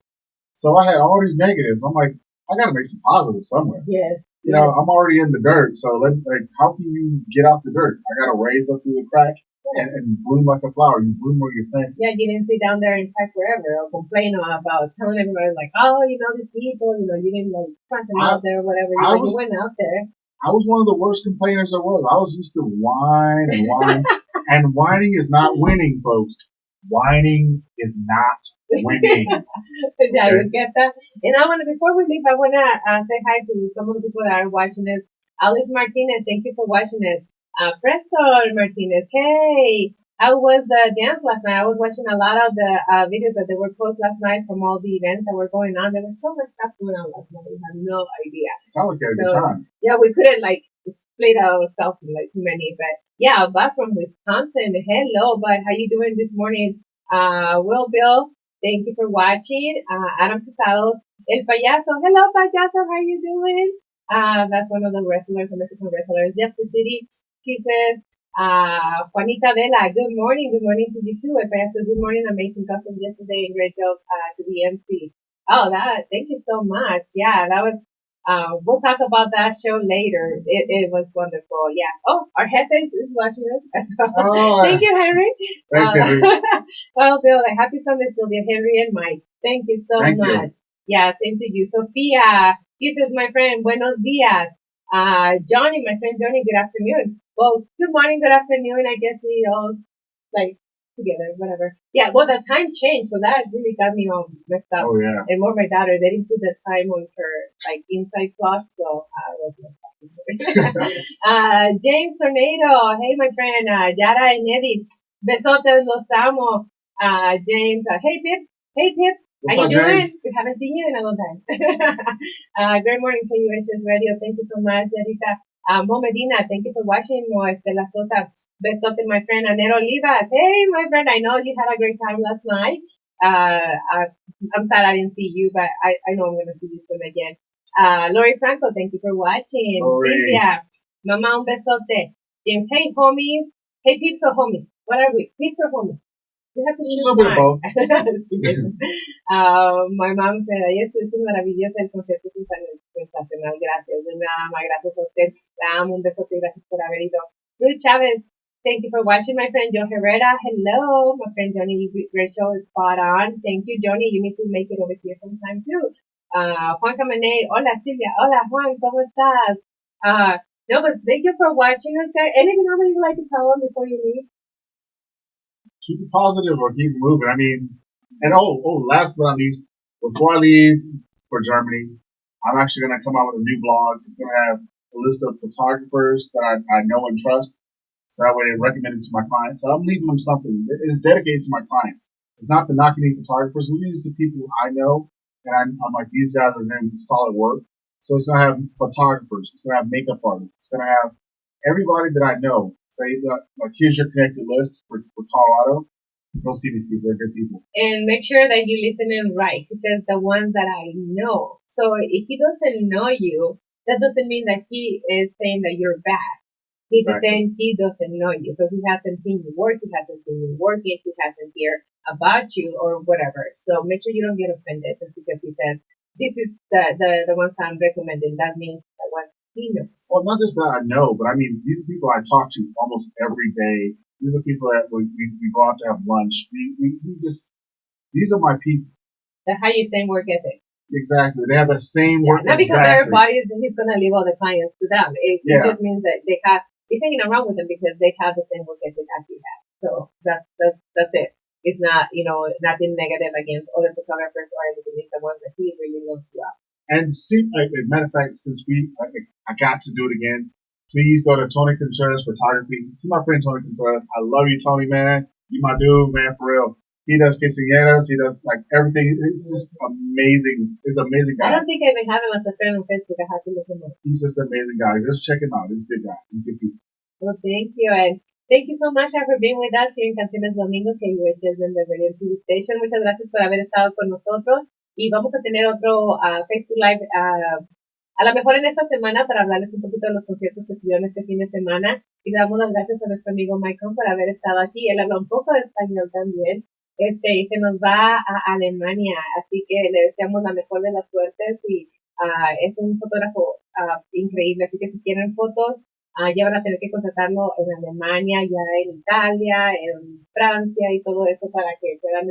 So I had all these negatives. I'm like, I got to make some positives somewhere. yes, You know, yes. I'm already in the dirt, so like, how can you get out the dirt? I got to raise up through the crack and bloom like a flower. You bloom where you're planted. Yeah, you didn't sit down there and cry forever or complain about telling everybody like, oh, these people, you didn't like front them I out there or whatever. I You was went out there. I was one of the worst complainers there was. I was used to whine and whine, and whining is not winning, folks. Whining is not winning. Yeah, Okay. you get that. And before we leave, I wanna say hi to some of the people that are watching this. Alice Martinez, thank you for watching it. Preston Martinez, hey. How was the dance last night? I was watching a lot of the videos that they were posted last night from all the events that were going on. There was so much stuff going on last night. We had no idea. Sound like you had a good So time. yeah, we couldn't like split ourselves in like too many. But yeah, Bud from Wisconsin. Hello, Bud. How you doing this morning? Will Bill, thank you for watching. Adam Casado, El Payaso. Hello, Payaso. How you doing? That's one of the wrestlers, the Mexican wrestlers. Jeff the City. He says, Juanita Vela. Good morning. Good morning to you too. El Payaso. Good morning. Amazing custom yesterday. Great job to the MC. Oh, thank you so much. Yeah, that was we'll talk about that show later. It was wonderful. Yeah. Oh, our head is watching us. Oh, Thank you, Henry. thanks, Henry. Well, Bill, happy Sunday, Sylvia, Henry, and Mike. Thank you so Thank much. you. Yeah, same to you. Sophia, this is my friend. Buenos dias. Johnny, my friend Johnny, good afternoon. Well, good morning, good afternoon. I guess we all like together, whatever. Yeah, well, the time changed, so that really got me all messed up. Oh yeah. And more my daughter, they didn't put the time on her like inside clock, so I was messed up. James Tornado, hey my friend, Yara and Eddie, besotes, los amo. James, hey Pip, What's how you up, doing? James? We haven't seen you in a long time. Great morning, KUHS Radio. Thank you so much, Yarita. Mo Medina, thank you for watching. Mo Estela Sosa, besote, my friend. Anero Olivas, hey, my friend, I know you had a great time last night. I'm sad I didn't see you, but I know I'm going to see you soon again. Lori Franco, thank you for watching. Lori. Silvia, Mama, un besote. James, hey, homies. Hey, peeps or homies? What are we? Peeps or homies? You have to A choose little bit of one. both. My mom said, ayer estuviste maravillosa, el concierto es sensacional, gracias. De nada más, gracias a usted. La amo, un besote y gracias por haber ido. Luis Chavez, thank you for watching, my friend. Joe Herrera, hello. My friend Johnny, great show is spot on. Thank you, Johnny. You need to make it over here sometime too. Juan Camané, hola Silvia, hola Juan, ¿cómo estás? No, but thank you for watching us, guys. Anything else that you'd like to tell them before you leave? Keep it positive or keep it moving. I mean, and last but not least, before I leave for Germany, I'm actually going to come out with a new blog. It's going to have a list of photographers that I know and trust. So that way they recommend it to my clients. So I'm leaving them something. It is dedicated to my clients. It's not to knock any photographers. These are people I know. And I'm like, these guys are doing solid work. So it's going to have photographers. It's going to have makeup artists. It's going to have everybody that I know. Say, like, here's your connected list for Colorado. Go see these people. They're good people. And make sure that you listen in right. He says the ones that I know. So if he doesn't know you, that doesn't mean that he is saying that you're bad. He's just saying he doesn't know you. So he hasn't seen you work, he hasn't seen you working, he hasn't heard about you or whatever. So make sure you don't get offended just because he says this is the ones I'm recommending. That means that what he knows. Well, not just that I know, but I mean, these are people I talk to almost every day. These are people that we go out to have lunch. We just, these are my people. That's how you say work ethic. Exactly. They have the same work. Not because everybody he's gonna leave all the clients to them. It just means that they have he's hanging around with them because they have the same work ethic as you have. So that's it. It's not, nothing negative against other photographers or anything. It's the ones that he really loves to love. And see, like, as a matter of fact, since I got to do it again, please go to Tony Contreras Photography. See my friend Tony Contreras. I love you, Tony, man. You my dude, man, for real. He does quinceañeras. He does like everything. It's just amazing. It's an amazing I guy. don't think I even have him as a friend on Facebook. I have to look him up. He's just an amazing guy. Just check him out. He's a good guy. He's good people. Well, thank you. And thank you so much for being with us here en Canciones Domingo, que es en the Radio TV Station. Muchas gracias por haber estado con nosotros. Y vamos a tener otro Facebook Live a lo mejor en esta semana para hablarles un poquito de los conciertos que tuvieron este fin de semana. Y le damos las gracias a nuestro amigo Michael por haber estado aquí. Él habla un poco de español también. Y se nos va a Alemania. Así que le deseamos la mejor de las suertes. Y es un fotógrafo increíble. Así que si quieren fotos, ya van a tener que contratarlo en Alemania, ya en Italia, en Francia y todo eso para que puedan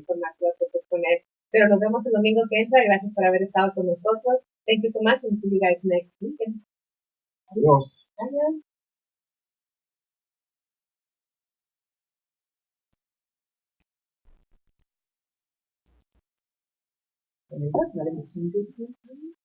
tomarse las fotos con él. Pero nos vemos el domingo que entra. Gracias por haber estado con nosotros. Thank you so much and see you guys next weekend. Adiós. Adiós. Let me change this.